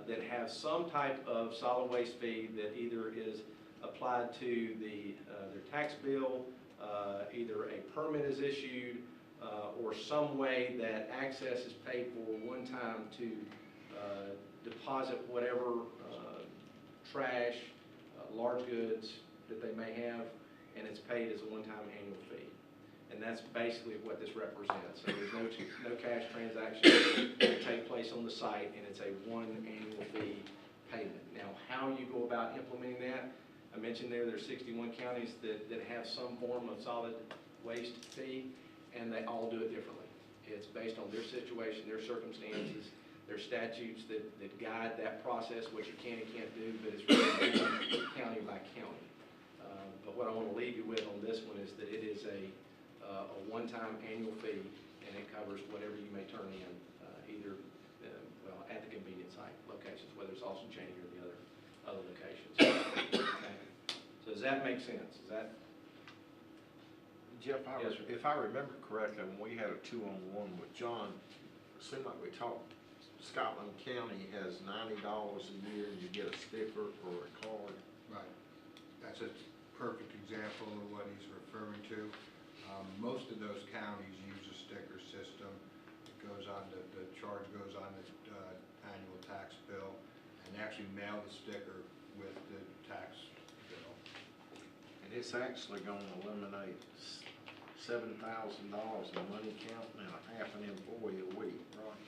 that have some type of solid waste fee that either is applied to their tax bill, either a permit is issued, or some way that access is paid for one time to deposit whatever trash, large goods that they may have, and it's paid as a one-time annual fee. And that's basically what this represents. So there's no cash transaction that take place on the site, and it's a one annual fee payment. Now, how you go about implementing that, I mentioned there's 61 counties that have some form of solid waste fee, and they all do it differently. It's based on their situation, their circumstances, their statutes that guide that process, what you can and can't do, but it's really county by county. But what I want to leave you with on this one is that it is a one-time annual fee, and it covers whatever you may turn in, either, well, at the convenience site locations, whether it's Austin Cheney or the other locations. Okay. So does that make sense? Is that? Jeff, Yes, sir. if I remember correctly, when we had a 2-on-1 with John, it seemed like we talked, Scotland County has $90 a year, and you get a sticker or a card. Right. That's a perfect example of what he's referring to. Most of those counties use a sticker system. It goes on, the charge goes on the annual tax bill, and actually mail the sticker with the tax bill. And it's actually gonna eliminate $7,000 in money counting and a half an employee a week, right?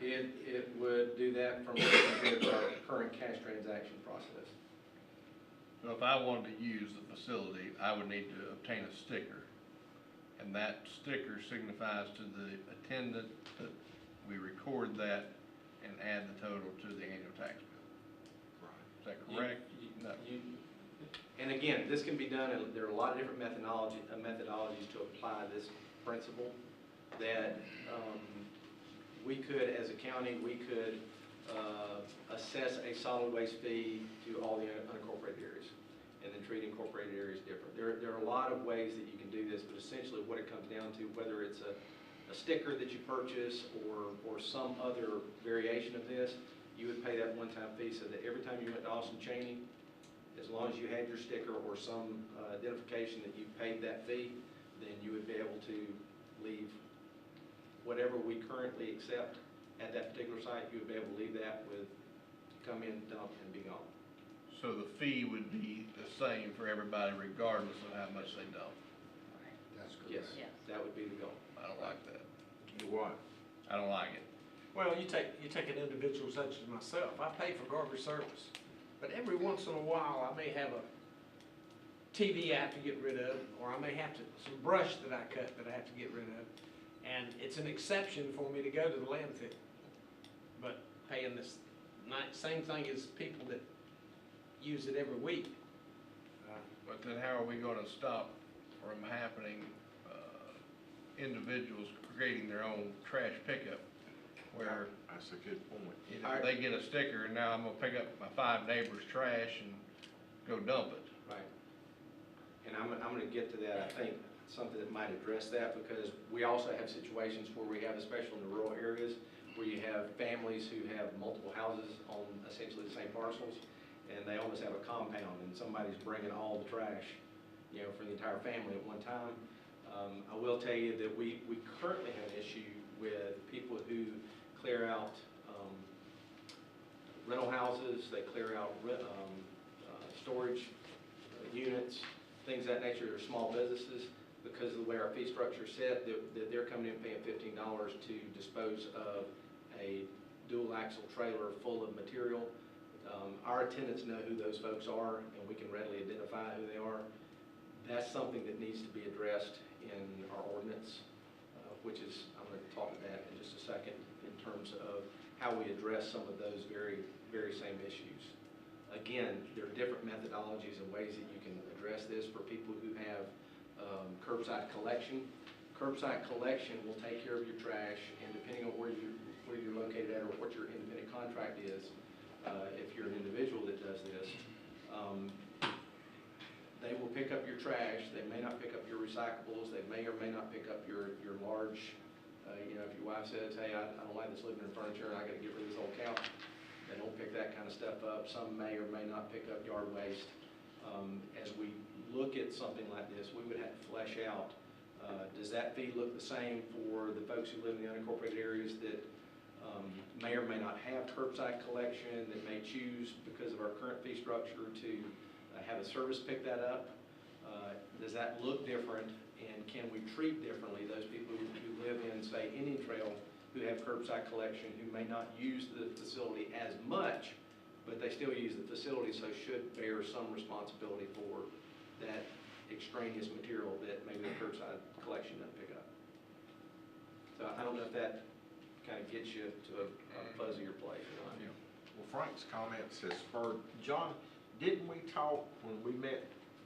It would do that from compared to our current cash transaction process. So if I wanted to use the facility, I would need to obtain a sticker. And that sticker signifies to the attendant that we record that and add the total to the annual tax bill. Right. Is that correct? No. And again, this can be done, and there are a lot of different methodologies to apply this principle, that we could, as a county, we could assess a solid waste fee to all the unincorporated areas, and then treat incorporated areas different. There are a lot of ways that you can do this, but essentially what it comes down to, whether it's a sticker that you purchase or some other variation of this, you would pay that one-time fee, so that every time you went to Austin Cheney, as long as you had your sticker or some identification that you paid that fee, then you would be able to leave whatever we currently accept at that particular site. You would be able to leave that with, come in, dump, and be gone. So the fee would be the same for everybody regardless of how much they dump. That's correct. Yes, that would be the goal. I don't like that. You what? I don't like it. Well, you take an individual such as myself, I pay for garbage service, but every once in a while, I may have a TV I have to get rid of, or I may have some brush that I cut that I have to get rid of, and it's an exception for me to go to the landfill. But paying this same thing as people that use it every week. But then how are we gonna stop from happening, individuals creating their own trash pickup? Where, That's a good point. you know, they get a sticker and now I'm gonna pick up my 5 neighbors' trash and go dump it. Right. And I'm gonna get to that, I think, something that might address that, because we also have situations where we have, especially in the rural areas, where you have families who have multiple houses on essentially the same parcels, and they almost have a compound, and somebody's bringing all the trash, you know, for the entire family at one time. I will tell you that we currently have an issue with people who clear out rental houses, they clear out storage units, things of that nature are small businesses, because of the way our fee structure is set, that they're coming in paying $15 to dispose of a dual axle trailer full of material. Our attendants know who those folks are, and we can readily identify who they are. That's something that needs to be addressed in our ordinance, which is, I'm going to talk to that in just a second, in terms of how we address some of those very same issues. Again, there are different methodologies and ways that you can address this for people who have curbside collection. Curbside collection will take care of your trash, and depending on where you're located at or what your independent contract is, if you're an individual that does this, they will pick up your trash. They may not pick up your recyclables. They may or may not pick up your large, if your wife says, hey, I don't like this living room furniture and I got to get rid of this old couch, they don't pick that kind of stuff up. Some may or may not pick up yard waste. As we look at something like this, we would have to flesh out, does that fee look the same for the folks who live in the unincorporated areas that may or may not have curbside collection, that may choose, because of our current fee structure, to have a service pick that up? Does that look different, and can we treat differently those people who live in, say, Indian Trail, who have curbside collection, who may not use the facility as much, but they still use the facility, so should bear some responsibility for that extraneous material that maybe the curbside collection doesn't pick up? So I don't know if that kind of gets you to a fuzzier place. Well, Frank's comments has spurred, John, didn't we talk when we met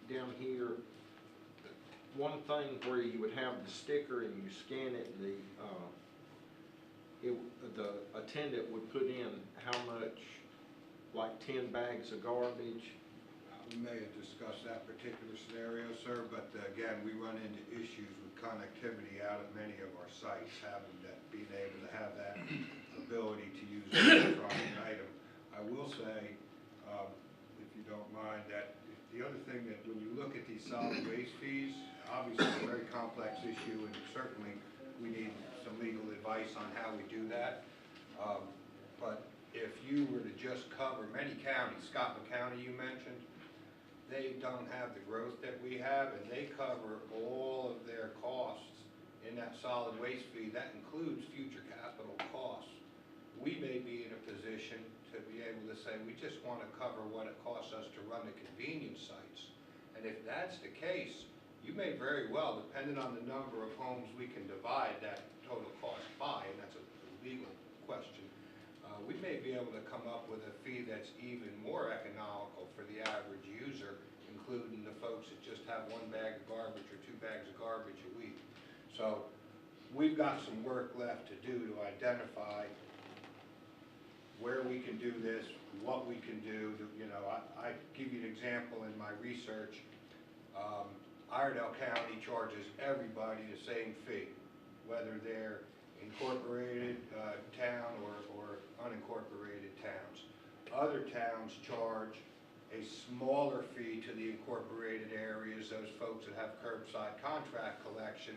down here, one thing where you would have the sticker and you scan it, the attendant would put in how much, like 10 bags of garbage? We may have discussed that particular scenario, sir, but again, we run into issues with connectivity out at many of our sites, being able to have that ability to use an electronic item. I will say, if you don't mind, that the other thing that when you look at these solid waste fees, obviously a very complex issue, and certainly we need some legal advice on how we do that. But if you were to just cover many counties, Scotland County you mentioned, they don't have the growth that we have, and they cover all of their costs in that solid waste fee. That includes future capital costs. We may be in a position to be able to say, we just want to cover what it costs us to run the convenience sites. And if that's the case, you may very well, depending on the number of homes we can divide that total cost by, and that's a legal question, we may be able to come up with a fee that's even more economical for the average user, including the folks that just have 1 bag of garbage or 2 bags of garbage a week. So we've got some work left to do to identify where we can do this, what we can do. I give you an example in my research. Iredell County charges everybody the same fee, whether they're incorporated town or unincorporated towns. Other towns charge a smaller fee to the incorporated areas, those folks that have curbside contract collection,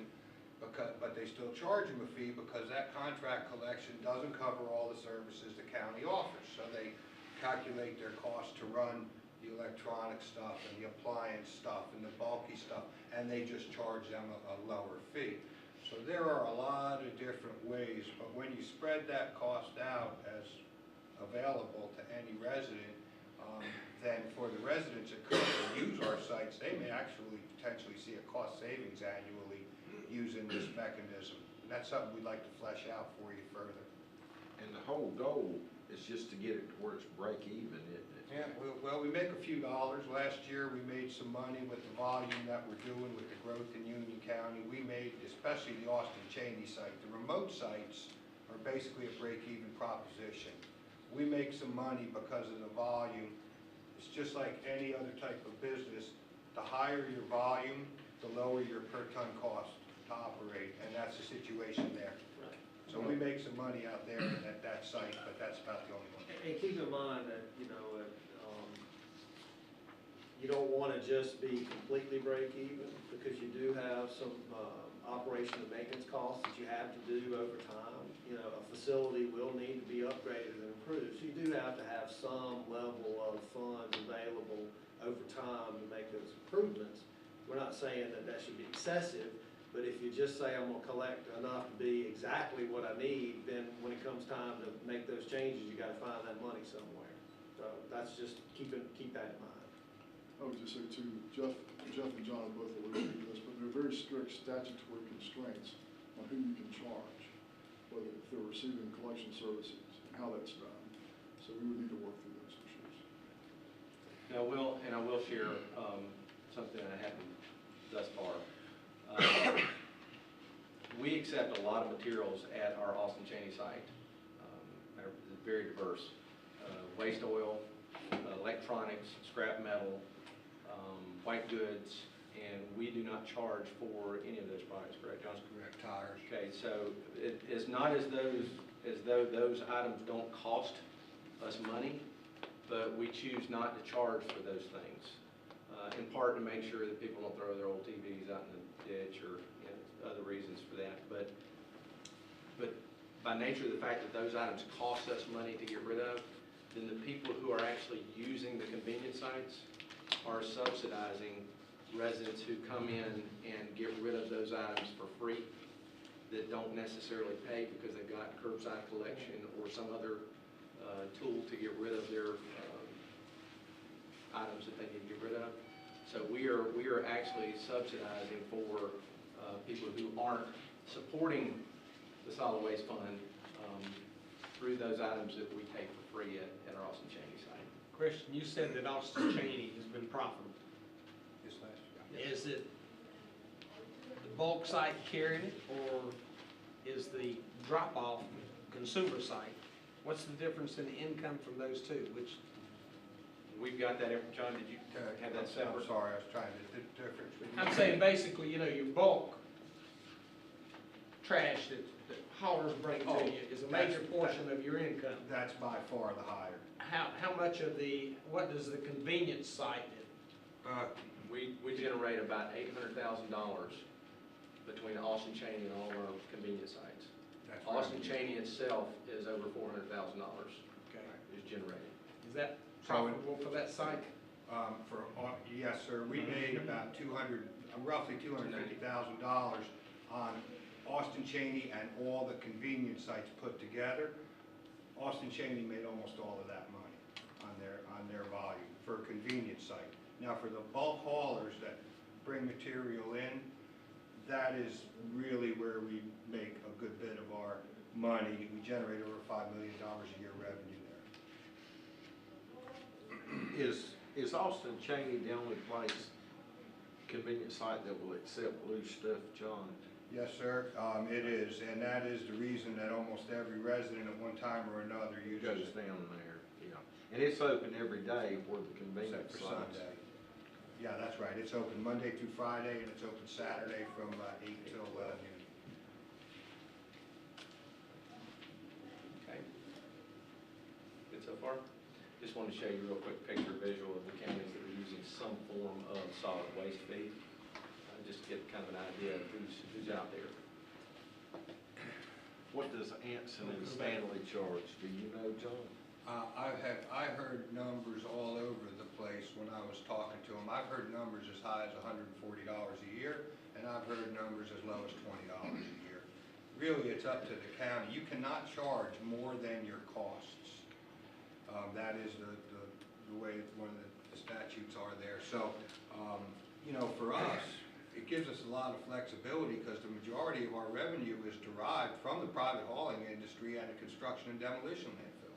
but they still charge them a fee because that contract collection doesn't cover all the services the county offers. So they calculate their cost to run the electronic stuff and the appliance stuff and the bulky stuff, and they just charge them a lower fee. So there are a lot of different ways, but when you spread that cost out as available to any resident, then for the residents that currently use our sites, they may actually potentially see a cost savings annually using this mechanism. And that's something we'd like to flesh out for you further. And the whole goal is just to get it to where it's break even, isn't it? Yeah, well, we make a few dollars. Last year, we made some money with the volume that we're doing with the growth in Union County. We made, especially the Austin Cheney site, the remote sites are basically a break-even proposition. We make some money because of the volume. It's just like any other type of business. The higher your volume, the lower your per ton cost to operate, and that's the situation there. So we make some money out there at that site, but that's about the only one. And keep in mind that, you don't want to just be completely break even, because you do have some operation and maintenance costs that you have to do over time. A facility will need to be upgraded and improved. So you do have to have some level of funds available over time to make those improvements. We're not saying that that should be excessive, but if you just say, I'm gonna collect enough to be exactly what I need, then when it comes time to make those changes, you gotta find that money somewhere. So that's just, keep that in mind. I would just say too, Jeff and John have both alluded to this, but there are very strict statutory constraints on who you can charge, whether if they're receiving collection services and how that's done. So we would need to work through those issues. Now, I will share something that happened thus far. We accept a lot of materials at our Austin Cheney site. They're very diverse. Waste oil, electronics, scrap metal, white goods, and we do not charge for any of those products, correct, John? Correct, tires. Okay, so it is not as though those items don't cost us money, but we choose not to charge for those things, in part to make sure that people don't throw their old TVs out in the ditch or, you know, other reasons for that. But by nature of the fact that those items cost us money to get rid of, then the people who are actually using the convenience sites are subsidizing residents who come in and get rid of those items for free that don't necessarily pay because they've got curbside collection or some other tool to get rid of their items that they need to get rid of. So we are actually subsidizing for people who aren't supporting the solid waste fund through those items that we take for free at our Austin Cheney site. Christian, you said that Austin Cheney has been profitable. This last year. Is it the bulk site carrying it, or is the drop-off consumer site? What's the difference in the income from those two? Which, We've got that, John, did you have that I'm separate? sorry, I was trying to, the difference between. I'm saying basically, you know, your bulk trash that haulers bring to you is a major portion of your income. That's by far the higher. How much of what does the convenience site do? We generate about $800,000 between Austin Cheney and all of our convenience sites. That's Austin revenue. Cheney itself is over $400,000 Okay. is generated. Is that So it- profitable for that site? Yes, sir, we made about roughly $250,000 on Austin Cheney and all the convenience sites put together. Austin Cheney made almost all of that money on their volume for a convenience site. Now, for the bulk haulers that bring material in, that is really where we make a good bit of our money. We generate over $5 million a year revenue there. Is Austin Cheney the only place, convenience site that will accept loose stuff, John? Yes, sir, it is, and that is the reason that almost every resident at one time or another Goes uses it, down there, yeah. And it's open every day for the except convenience for sites. Sunday. Yeah, that's right, it's open Monday through Friday, and it's open Saturday from 8 till noon. Okay. Good so far? Just wanted to show you a real quick picture visual of the counties that are using some form of solid waste feed. Just to get kind of an idea of who's out there. What does Anson and Stanley charge? Do you know, John? I heard numbers all over the place when I was talking to them. I've heard numbers as high as $140 a year, and I've heard numbers as low as $20 a year. Really, it's up to the county. You cannot charge more than your costs. That is the way one of the statutes are there. So, you know, for us, it gives us a lot of flexibility because the majority of our revenue is derived from the private hauling industry and the construction and demolition landfill.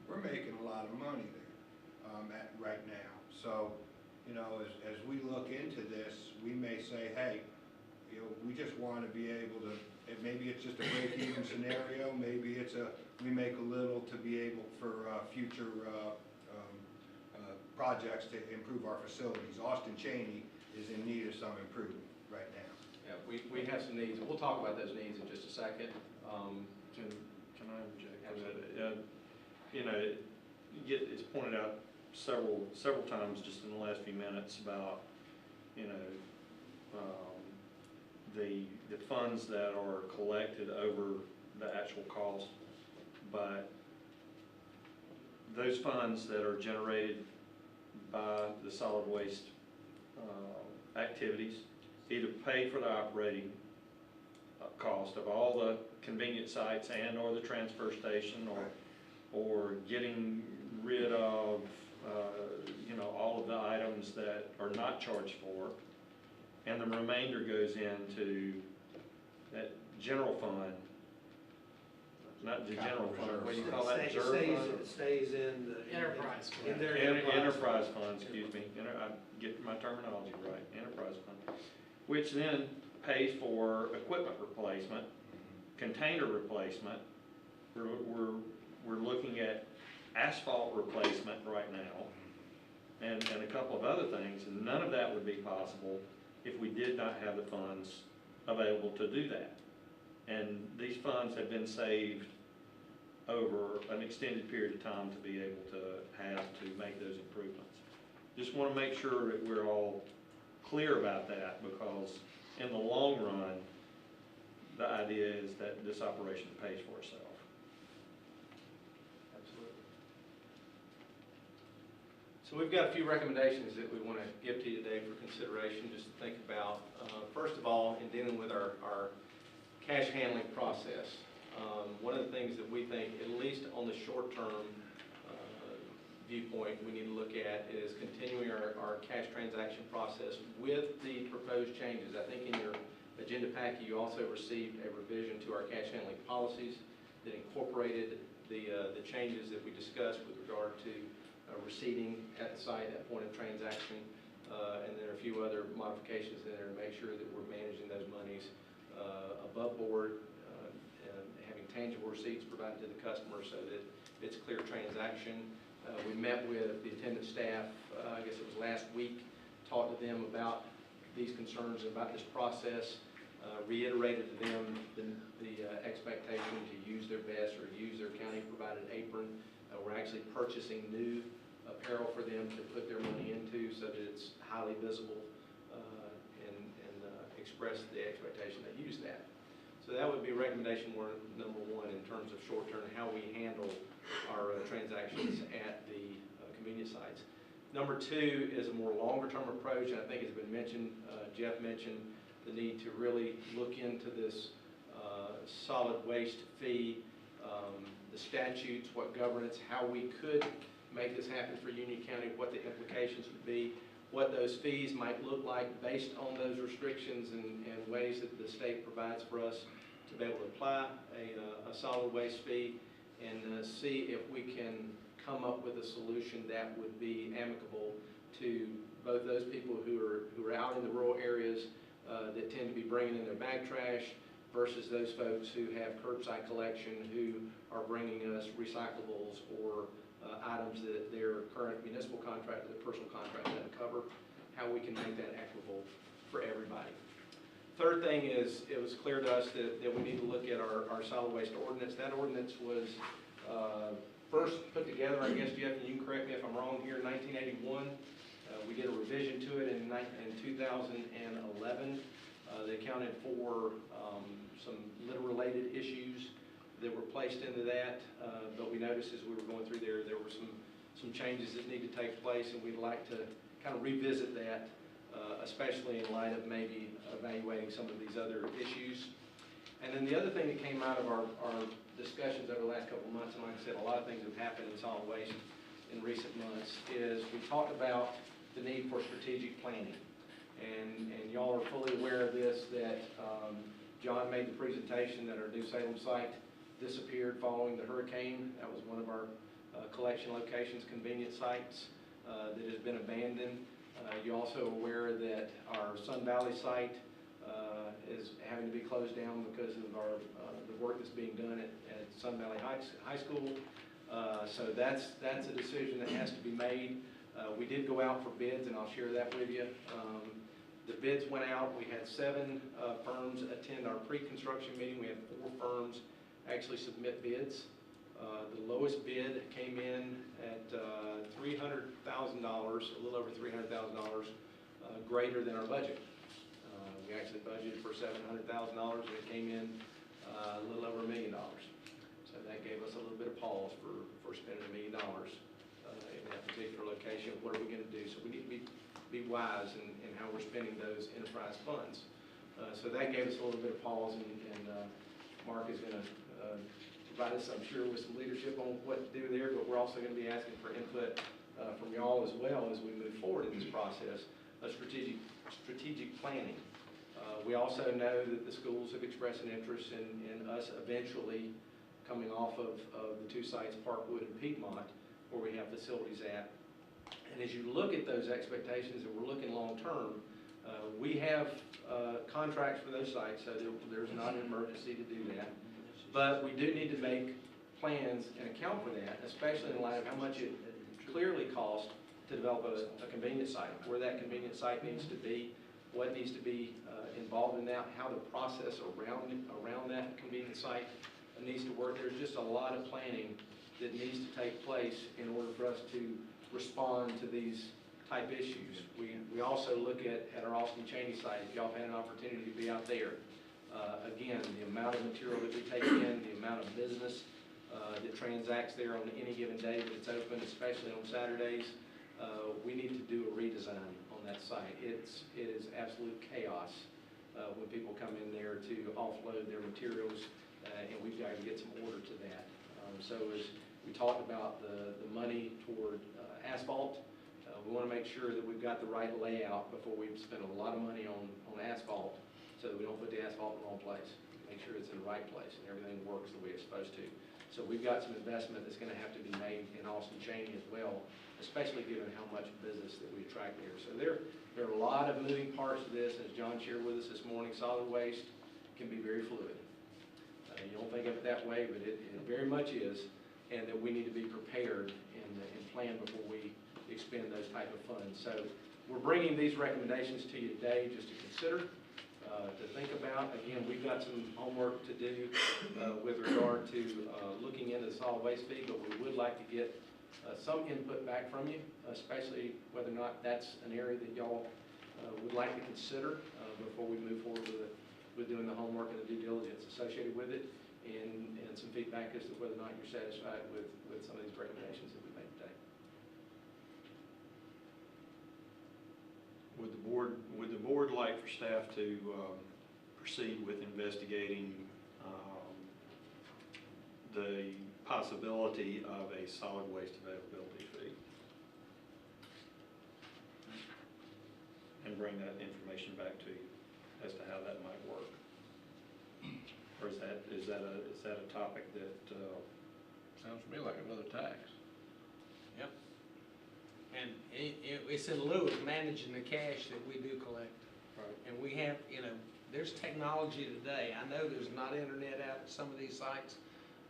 We're making a lot of money there right now. So, you know, as we look into this, we may say, hey, you know, we just want to be able to, maybe it's just a break-even scenario, maybe it's we make a little to be able for future projects to improve our facilities. Austin Cheney is in need of some improvement right now. Yeah, we have some needs, and we'll talk about those needs in just a second. Can I interject for that? You know, it's pointed out several times just in the last few minutes about, you know, the funds that are collected over the actual cost, but those funds that are generated by the solid waste activities, either pay for the operating cost of all the convenience sites and or the transfer station, or getting rid of, all of the items that are not charged for, and the remainder goes into that general fund, not the general fund, what do you call that, reserve fund? It stays in the. Enterprise fund. In their Enterprise fund, excuse me, I get my terminology right, enterprise fund, which then pays for equipment replacement, container replacement. We're looking at asphalt replacement right now, and a couple of other things, and none of that would be possible if we did not have the funds available to do that. And these funds have been saved over an extended period of time to be able to have to make those improvements. Just want to make sure that we're all clear about that, because in the long run, the idea is that this operation pays for itself. Absolutely. So we've got a few recommendations that we want to give to you today for consideration, just to think about. First of all, in dealing with our cash handling process, one of the things that we think, at least on the short-term viewpoint, we need to look at is continuing our cash transaction process with the proposed changes. I think in your agenda packet, you also received a revision to our cash handling policies that incorporated the changes that we discussed with regard to receipting at the site at point of transaction, and there are a few other modifications in there to make sure that we're managing those monies above board, and having tangible receipts provided to the customer so that it's a clear transaction. We met with the attendant staff, I guess it was last week, talked to them about these concerns and about this process, reiterated to them the expectation to use their vest or use their county-provided apron. We're actually purchasing new apparel for them to put their money into so that it's highly visible, and express the expectation they use that. So that would be recommendation number one in terms of short-term, how we handle our transactions at the convenience sites. Number two is a more longer-term approach, and I think it's been mentioned, Jeff mentioned the need to really look into this solid waste fee, the statutes, what governance, how we could make this happen for Union County, what the implications would be, what those fees might look like based on those restrictions and ways that the state provides for us to be able to apply a solid waste fee, and see if we can come up with a solution that would be amicable to both those people who are out in the rural areas that tend to be bringing in their bag trash versus those folks who have curbside collection who are bringing us recyclables or items that their current municipal contract, their personal contract doesn't cover, how we can make that equitable for everybody. Third thing is, it was clear to us that we need to look at our solid waste ordinance. That ordinance was first put together, I guess, Jeff, and you can correct me if I'm wrong here, in 1981. We did a revision to it in 2011 that accounted for some litter-related issues that were placed into that, but we noticed as we were going through there were some changes that need to take place, and we'd like to kind of revisit that, especially in light of maybe evaluating some of these other issues. And then the other thing that came out of our discussions over the last couple of months, and like I said, a lot of things have happened in solid waste in recent months, is we talked about the need for strategic planning. And y'all are fully aware of this, that John made the presentation that our New Salem site disappeared following the hurricane. That was one of our collection locations, convenience sites, that has been abandoned. You're also aware that our Sun Valley site is having to be closed down because of the work that's being done at Sun Valley High School. So that's a decision that has to be made. We did go out for bids, and I'll share that with you. The bids went out. We had 7 firms attend our pre-construction meeting. We had 4 firms actually submit bids. The lowest bid came in at $300,000, a little over $300,000, greater than our budget. We actually budgeted for $700,000, and it came in a little over $1 million. So that gave us a little bit of pause for spending $1 million in that particular location. What are we going to do? So we need to be be wise in how we're spending those enterprise funds. So that gave us a little bit of pause, and Mark is gonna provide us, I'm sure, with some leadership on what to do there, but we're also gonna be asking for input from y'all as well as we move forward in this process of strategic planning. We also know that the schools have expressed an interest in us eventually coming off of the two sites, Parkwood and Piedmont, where we have facilities at. And as you look at those expectations, and we're looking long-term, we have contracts for those sites, so there's not an emergency to do that. But we do need to make plans and account for that, especially in light of how much it clearly costs to develop a convenience site, where that convenience site needs to be, what needs to be involved in that, how the process around that convenience site needs to work. There's just a lot of planning that needs to take place in order for us to respond to these type issues. We also look at our Austin Cheney site. If y'all have had an opportunity to be out there, again, the amount of material that we take in, the amount of business that transacts there on any given day that it's open, especially on Saturdays, we need to do a redesign on that site. It is absolute chaos when people come in there to offload their materials, and we've got to get some order to that. So as we talked about the money toward asphalt, we want to make sure that we've got the right layout before we spend a lot of money on asphalt, so that we don't put the asphalt in the wrong place. Make sure it's in the right place and everything works the way it's supposed to. So we've got some investment that's going to have to be made in Austin Cheney as well, especially given how much business that we attract there. So there are a lot of moving parts to this. As John shared with us this morning, solid waste can be very fluid. You don't think of it that way, but it very much is, and that we need to be prepared and plan before we expend those type of funds. So we're bringing these recommendations to you today just to consider, to think about. Again, we've got some homework to do with regard to looking into the solid waste fee, but we would like to get some input back from you, especially whether or not that's an area that y'all would like to consider before we move forward with doing the homework and the due diligence associated with it, and some feedback as to whether or not you're satisfied with some of these recommendations that we made today. Would the board like for staff to proceed with investigating the possibility of a solid waste availability fee? And bring that information back to you as to how that might work? Or is that a topic that, Sounds to me like another tax. Yep. And it's in lieu of managing the cash that we do collect. right, And we have, there's technology today. I know there's not internet out at some of these sites,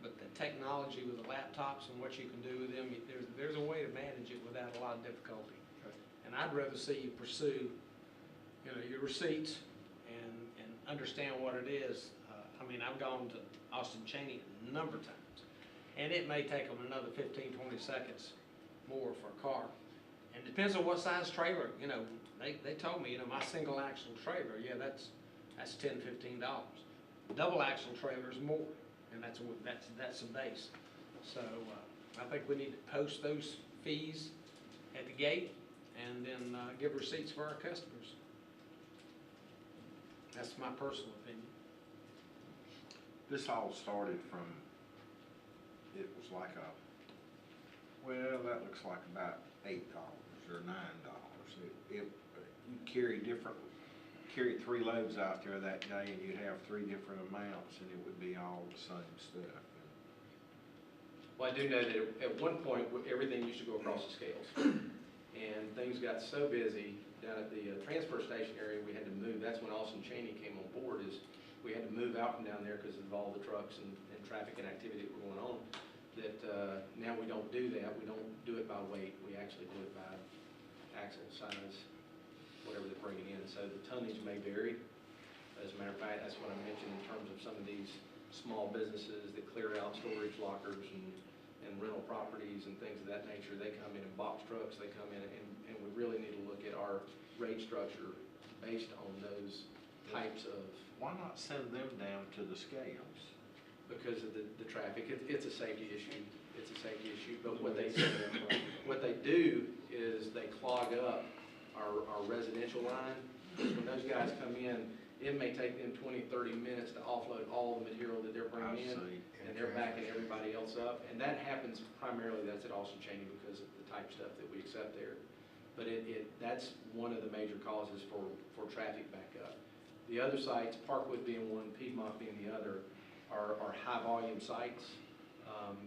but the technology with the laptops and what you can do with them, there's a way to manage it without a lot of difficulty. Okay. And I'd rather see you pursue, your receipts and understand what it is. I've gone to Austin Cheney a number of times, and it may take them another 15, 20 seconds more for a car. And it depends on what size trailer, they told me, my single axle trailer, yeah, that's $10, $15. Double axle trailer is more, and that's the base. So I think we need to post those fees at the gate and then give receipts for our customers. That's my personal opinion. This all started from, it was like that looks like about $8 or $9. You carry 3 loads out there that day, and you'd have 3 different amounts, and it would be all the same stuff. Well, I do know that at one point, everything used to go across the scales. And things got so busy down at the transfer station area, we had to move. That's when Austin Cheney came on board, is we had to move out from down there because of all the trucks and traffic and activity that were going on. That now we don't do that. We don't do it by weight. We actually do it by axle size, whatever they're bringing in. So the tonnage may vary. As a matter of fact, that's what I mentioned in terms of some of these small businesses that clear out storage lockers and rental properties and things of that nature. They come in box trucks. They come in, and we really need to look at our rate structure based on those types of. Why not send them down to the scales? Because of the traffic. It's a safety issue. It's a safety issue. But what they do is they clog up our residential line. When those guys come in, it may take them 20, 30 minutes to offload all the material that they're bringing in, and they're backing everybody else up. And that happens primarily, that's at Austin Cheney because of the type of stuff that we accept there. But that's one of the major causes for traffic backup. The other sites, Parkwood being one, Piedmont being the other, are high-volume sites.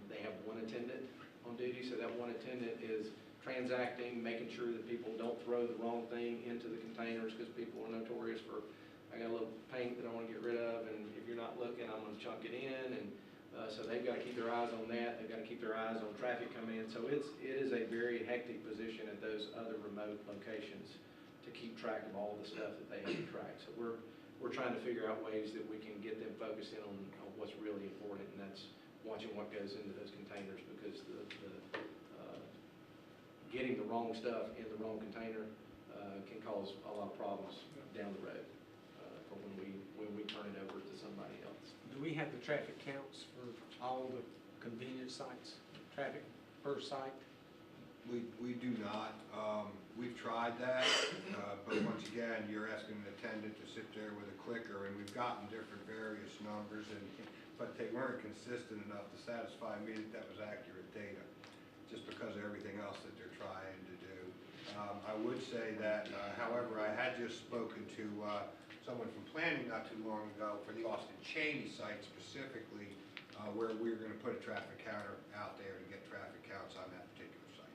They have one attendant on duty, so that one attendant is transacting, making sure that people don't throw the wrong thing into the containers, because people are notorious for, I got a little paint that I want to get rid of, and if you're not looking, I'm going to chunk it in, and so they've got to keep their eyes on that. They've got to keep their eyes on traffic coming in. So it is a very hectic position at those other remote locations to keep track of all the stuff that they have to track. So we're trying to figure out ways that we can get them focused in on what's really important, and that's watching what goes into those containers, because getting the wrong stuff in the wrong container can cause a lot of problems down the road for when we turn it over to somebody else. Do we have the traffic counts for all the convenience sites, traffic per site? We do not. We've tried that, but once again, you're asking an attendant to sit there with a clicker, and we've gotten different various numbers, but they weren't consistent enough to satisfy me that that was accurate data, just because of everything else that they're trying to do. I would say that, however, I had just spoken to someone from planning not too long ago for the Austin Cheney site specifically, where we were going to put a traffic counter out there to get traffic counts on that particular site.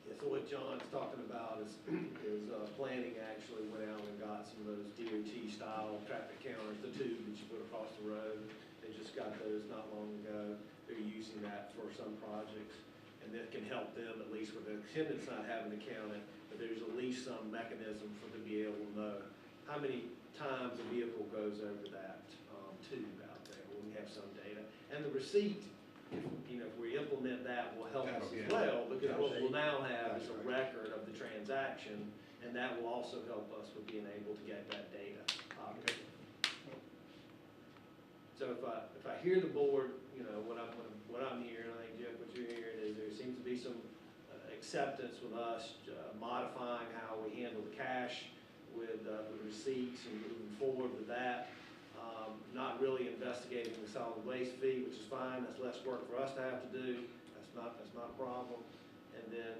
Yeah, so what John's talking about is planning actually went out and got some of those DOT-style traffic counters, the tube that you put across the road. They just got those not long ago. They're using that for some projects, and that can help them, at least with the attendants not having to count it, but there's at least some mechanism for them to be able to know how many times a vehicle goes over that tube out there when we have some data. And the receipt, if we implement that, will help us as well, because what we'll now have is a record of the transaction, and that will also help us with being able to get that data. So if I hear the board, what I'm hearing, I think Jeff, what you're hearing is there seems to be some acceptance with us modifying how we handle the cash with the receipts and moving forward with that. Not really investigating the solid waste fee, which is fine. That's less work for us to have to do. That's not a problem. And then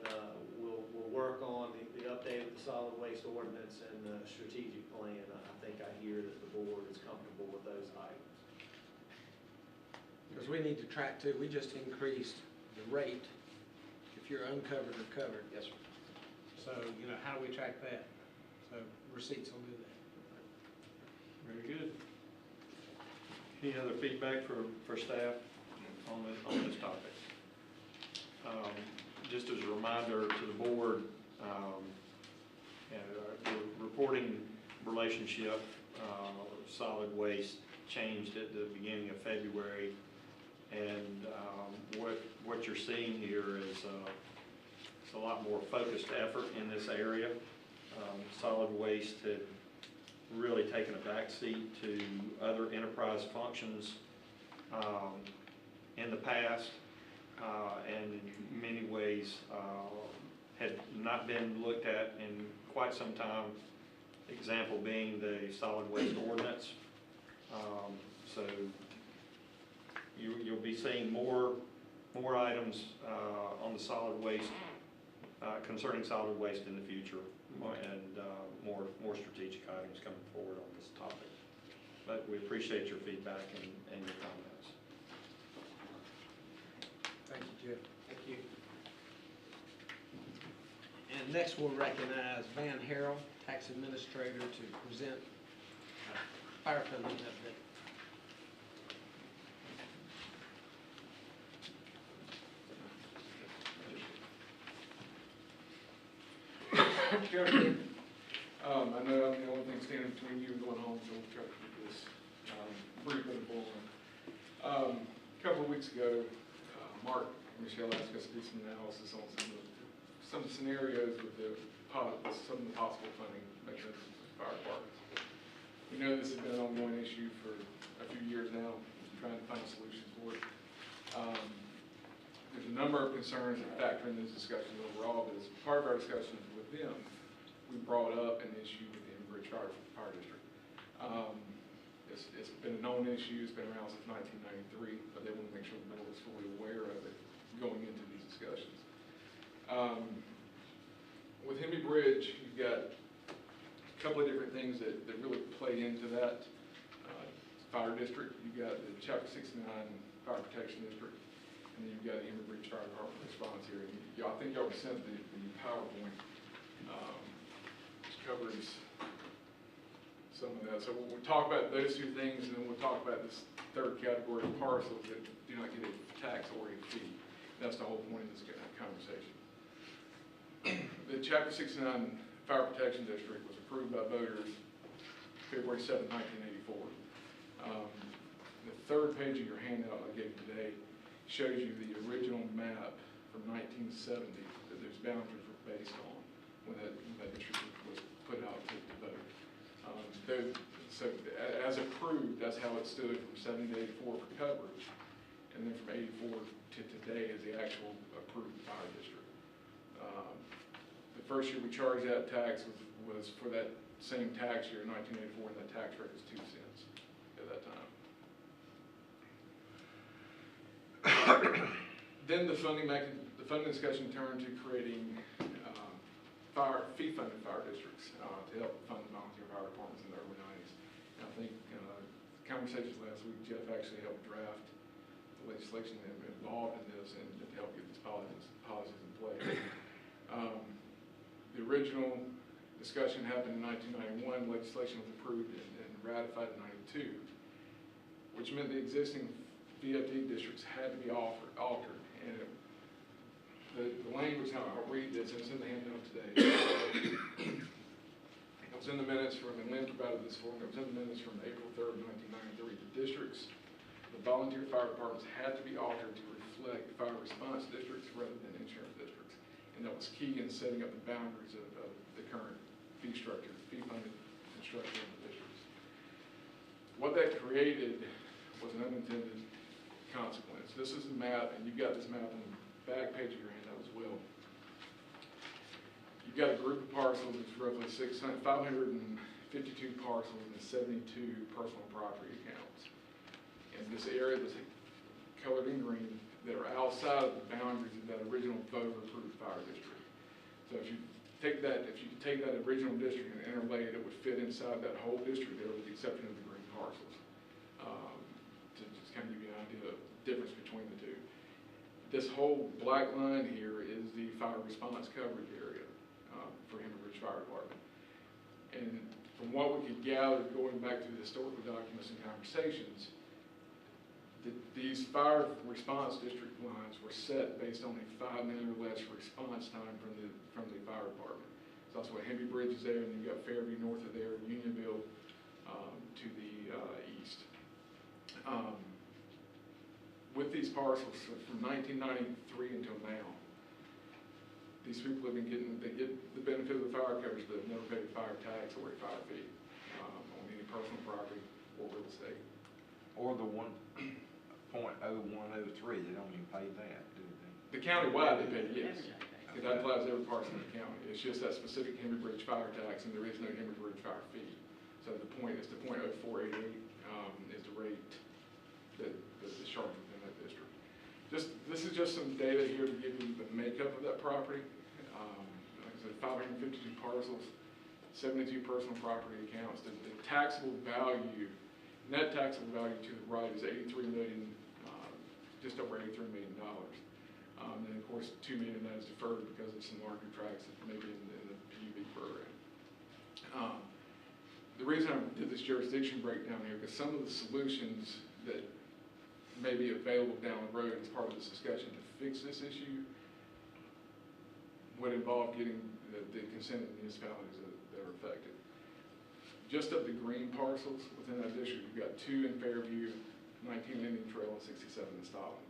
we'll work on the update of the solid waste ordinance and the strategic plan. I think I hear that the board is comfortable with those items. Because we need to track too, we just increased the rate if you're uncovered or covered. Yes, sir. So, how do we track that? So receipts will do that. Very good. Any other feedback for staff on this topic? Just as a reminder to the board, the reporting relationship, solid waste changed at the beginning of February, and what you're seeing here is it's a lot more focused effort in this area. Solid waste had really taken a backseat to other enterprise functions in the past, and in many ways had not been looked at in quite some time. Example being the solid waste ordinance. So you'll be seeing more items on the solid waste, concerning solid waste in the future, and more strategic items coming forward on this topic. But we appreciate your feedback and your comments. Thank you, Jeff. Thank you. And next we'll recognize Van Harrell, Tax Administrator, to present fire funding update. Chairman, I know I'm the only thing standing between you and going home, so we'll try to keep this brief and boring. A couple of weeks ago, Mark and Michelle asked us to do some analysis on some scenarios with some of the possible funding mechanisms for fire departments. We know this has been an ongoing issue for a few years now, trying to find solutions for it. There's a number of concerns that factor in these discussions overall, but as part of our discussions with them, we brought up an issue with the Embridge Fire District. It's been a known issue, it's been around since 1993, but they want to make sure the board is fully aware of it going into these discussions. With Henry Bridge, you've got a couple of different things that really play into that fire district. You've got the Chapter 69 Fire Protection District, and then you've got the Henry Bridge Fire Department response here. And I think y'all sent the PowerPoint, which covers some of that. So we'll talk about those two things, and then we'll talk about this third category of parcels that do not get a tax-oriented fee. That's the whole point of this conversation. The Chapter 69 Fire Protection District was approved by voters February 7, 1984. The third page of your handout I gave you today shows you the original map from 1970 that those boundaries were based on when that district was put out to vote. So as approved, that's how it stood from 70 to 84 for coverage, and then from 84 to today is the actual approved fire district. The first year we charged that tax was for that same tax year, 1984, and that tax rate was 2 cents at that time. Then the funding discussion turned to creating fee-funded fire districts to help fund the volunteer fire departments in the early 90s. And I think conversations last week, Jeff actually helped draft the legislation that involved in this and to help get these policies in place. The original discussion happened in 1991, legislation was approved and ratified in 92, which meant the existing VFD districts had to be altered. And the language, how I'll read this, and it's in the handout today. It was in the minutes from, and Lynn provided this for me, it was in the minutes from April 3rd, 1993. The districts, the volunteer fire departments had to be altered to reflect fire response districts rather than insurance districts. And that was key in setting up the boundaries of the current fee structure, fee-funded structure of the districts. What that created was an unintended consequence. This is the map, and you've got this map on the back page of your handout as well. You've got a group of parcels, it's roughly 552 parcels and 72 personal property accounts. And this area that's colored in green that are outside of the boundaries of that original voter-approved fire district. So if you take that original district and interlay it, it would fit inside that whole district there with the exception of the green parcels. To just kind of give you an idea of the difference between the two. This whole black line here is the fire response coverage area for Henry Bridge Fire Department. And from what we could gather going back through the historical documents and conversations, these fire response district lines were set based on a 5 minute or less response time from the fire department. So that's why Henry Bridge is there, and you've got Fairview north of there, Unionville to the east. With these parcels from 1993 until now, these people have been they get the benefit of the fire coverage, but have never paid a fire tax or a fire fee on any personal property or real estate. Or the 1.0103, they don't even pay that, do they? The county-wide, they pay, yes. Because that applies to every parcel in the county. It's just that specific Henry Bridge fire tax, and there is no Henry Bridge fire fee. So the point is the .0488 is the rate that is charged within that district. This is just some data here to give you the makeup of that property. Like I said, 552 parcels, 72 personal property accounts. The taxable value, net taxable value to the right is $83 million, just over $83 million. And of course, $2 million of that is deferred because of some larger tracts that may be in the PUB program. The reason I did this jurisdiction breakdown here, because some of the solutions that may be available down the road as part of this discussion to fix this issue would involve getting the consent of the municipalities that are affected. Just of the green parcels within that district, you've got 2 in Fairview, 19 Indian Trail, and 67 in Stallings.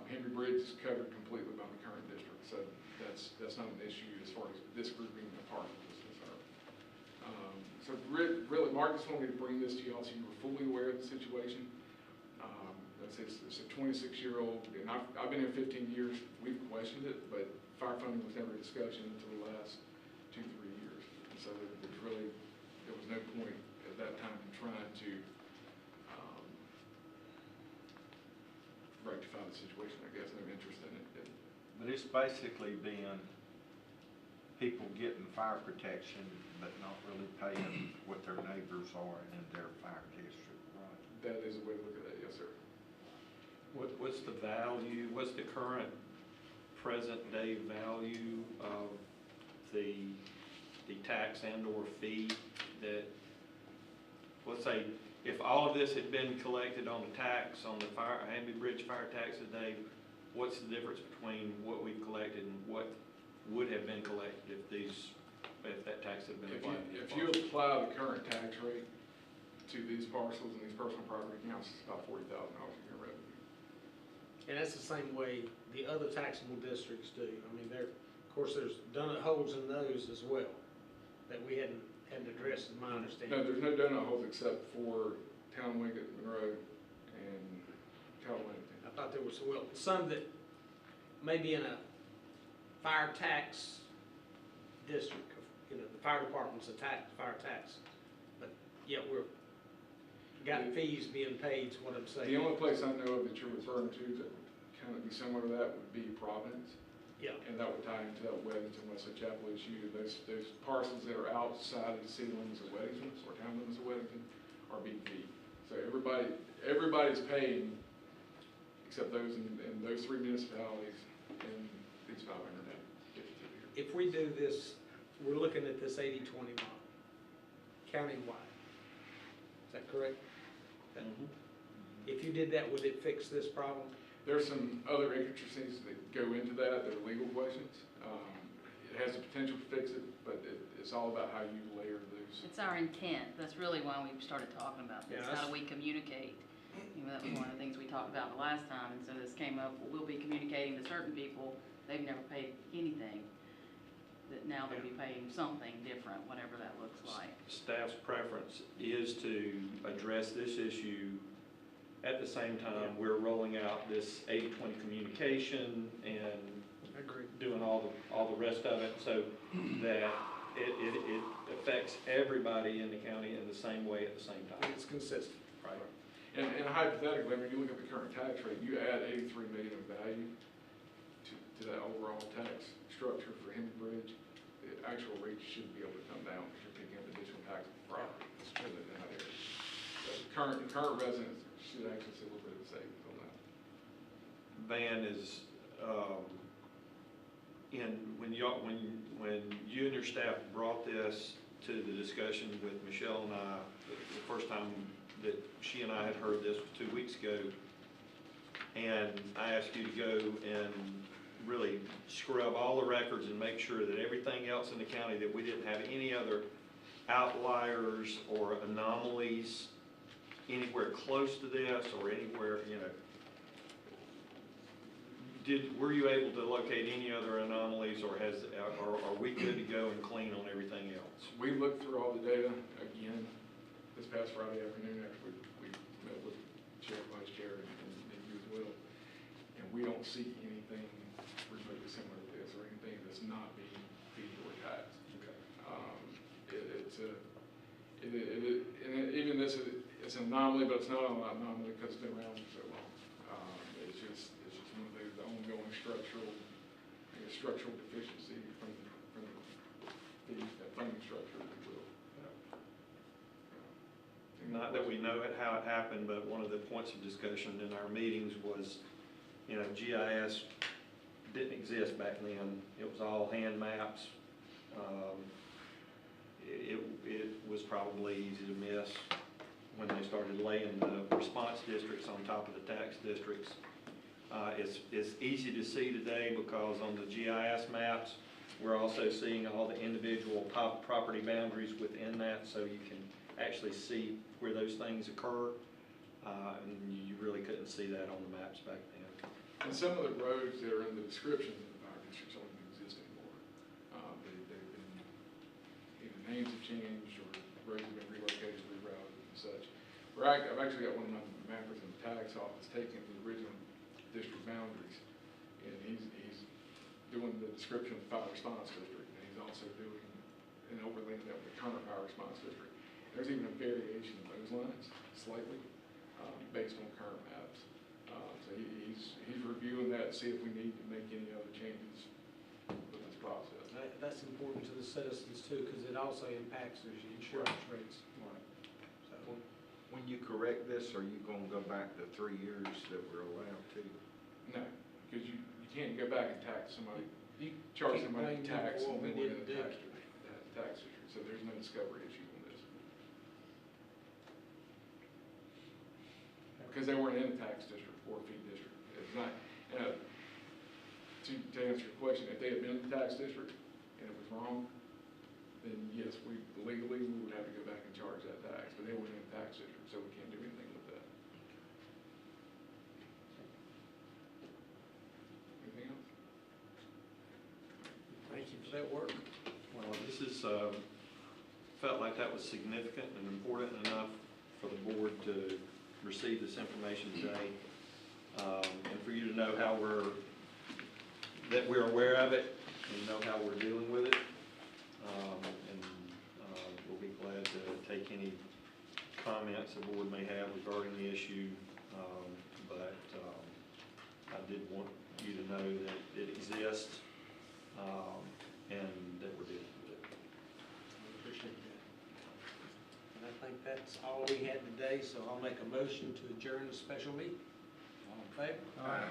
Henry Bridge is covered completely by the current district, so that's not an issue as far as this grouping of parcels is concerned. So really, Mark just wanted me to bring this to y'all so you were fully aware of the situation. It's a 26-year-old, and I've been here 15 years. We've questioned it, but fire funding was never a discussion until the last 2-3 years. so there's really, there was no point at that time in trying to rectify the situation, I guess, no interest in it. But it's basically been people getting fire protection, but not really paying what their neighbors are in their fire district, right? That is a way to look at that, yes, sir. What's the value, what's the current present day value of the tax and or fee that, let's say, if all of this had been collected on the tax, on the Amby Bridge fire tax today, what's the difference between what we've collected and what would have been collected if that tax had been applied? If you apply the current tax rate to these parcels and these personal property accounts, it's about $40,000 a year revenue. And that's the same way the other taxable districts do. I mean, of course, there's donut holes in those as well that we hadn't addressed, is my understanding. No, there's no donut holes except for Town of Lincoln, Monroe, and Catalina. I thought there was, well, some that may be in a fire tax district, you know, the fire department's a fire tax, but yet got fees being paid is what I'm saying. The only place I know of that you're referring to that would kind of be similar to that would be Providence. Yeah. And that would tie into that Weddington, Wesley Chapel issue. Those parcels that are outside of the city limits of Weddington or town limits of Weddington are being fee. So everybody's paying except those in those three municipalities and these 552 here. If we do this, we're looking at this 80-20 model, countywide. Is that correct? If you did that, would it fix this problem? There's some other intricacies that go into that are legal questions. It has the potential to fix it, but it's all about how you layer those. It's our intent. That's really why we started talking about this. Yeah, how do we communicate? You know, that was one of the things we talked about the last time, and so this came up. We'll be communicating to certain people. They've never paid anything. That now they'll be paying something different, whatever that looks like. Staff's preference is to address this issue at the same time we're rolling out this 80-20 communication and doing all the rest of it, so that it affects everybody in the county in the same way at the same time. It's consistent. Right. And hypothetically, when you look at the current tax rate, you add $83 million of value to that overall tax structure for Henry Bridge, the actual rate should be able to come down because you're picking up additional taxable property. In that area. So current residents should actually see a little bit of savings on that. Van is, when you and your staff brought this to the discussion with Michelle and I, the first time that she and I had heard this was 2 weeks ago, and I asked you to go and really scrub all the records and make sure that everything else in the county, that we didn't have any other outliers or anomalies anywhere close to this or anywhere, you know. Were you able to locate any other anomalies, or are we good to go and clean on everything else? We looked through all the data again this past Friday afternoon after we met with Chair, Vice Chair, and you as well. And we don't see anything remotely similar to this or anything that's not being feed or taxed. Okay. Even this it's an anomaly, but it's not an anomaly because it's been around for so long. It's just one of those ongoing structural deficiency from the funding structure, if you will. Not that we know how it happened, but one of the points of discussion in our meetings was, you know, GIS didn't exist back then. It was all hand maps. It was probably easy to miss when they started laying the response districts on top of the tax districts. It's easy to see today because on the GIS maps, we're also seeing all the individual property boundaries within that, so you can actually see where those things occur. And you really couldn't see that on the maps back then. And some of the roads that are in the descriptions of the fire districts don't even exist anymore. They've been, either names have changed or roads have been relocated, rerouted and such. I've actually got one of my mappers in the tax office taking the original district boundaries, and he's doing the description of the fire response district, and he's also doing and overlaying that with the current fire response district. There's even a variation of those lines, slightly, based on current maps. So he's reviewing that, to see if we need to make any other changes with this process. That's important to the citizens too, because it also impacts their insurance rates. So, When you correct this, are you gonna go back to 3 years that we're allowed to? No, because you can't go back and tax somebody, you charge Can't somebody blame them tax for and what then we we're in didn't a do. tax district, so there's no discovery issue on this. Because they weren't in a tax district or a fee district. It's not, to answer your question, if they had been in the tax district and it was wrong, then yes, legally, we would have to go back and charge that tax, but they weren't in the tax district, so we can't do anything with that. Anything else? thank you for that work. Well, this is, felt like that was significant and important enough for the board to receive this information today, and for you to know how that we're aware of it and know how we're dealing with it. And we'll be glad to take any comments the board may have regarding the issue, but I did want you to know that it exists, and that we're dealing with it. I appreciate that. And I think that's all we had today, so I'll make a motion to adjourn the special meeting. All in favor? All right.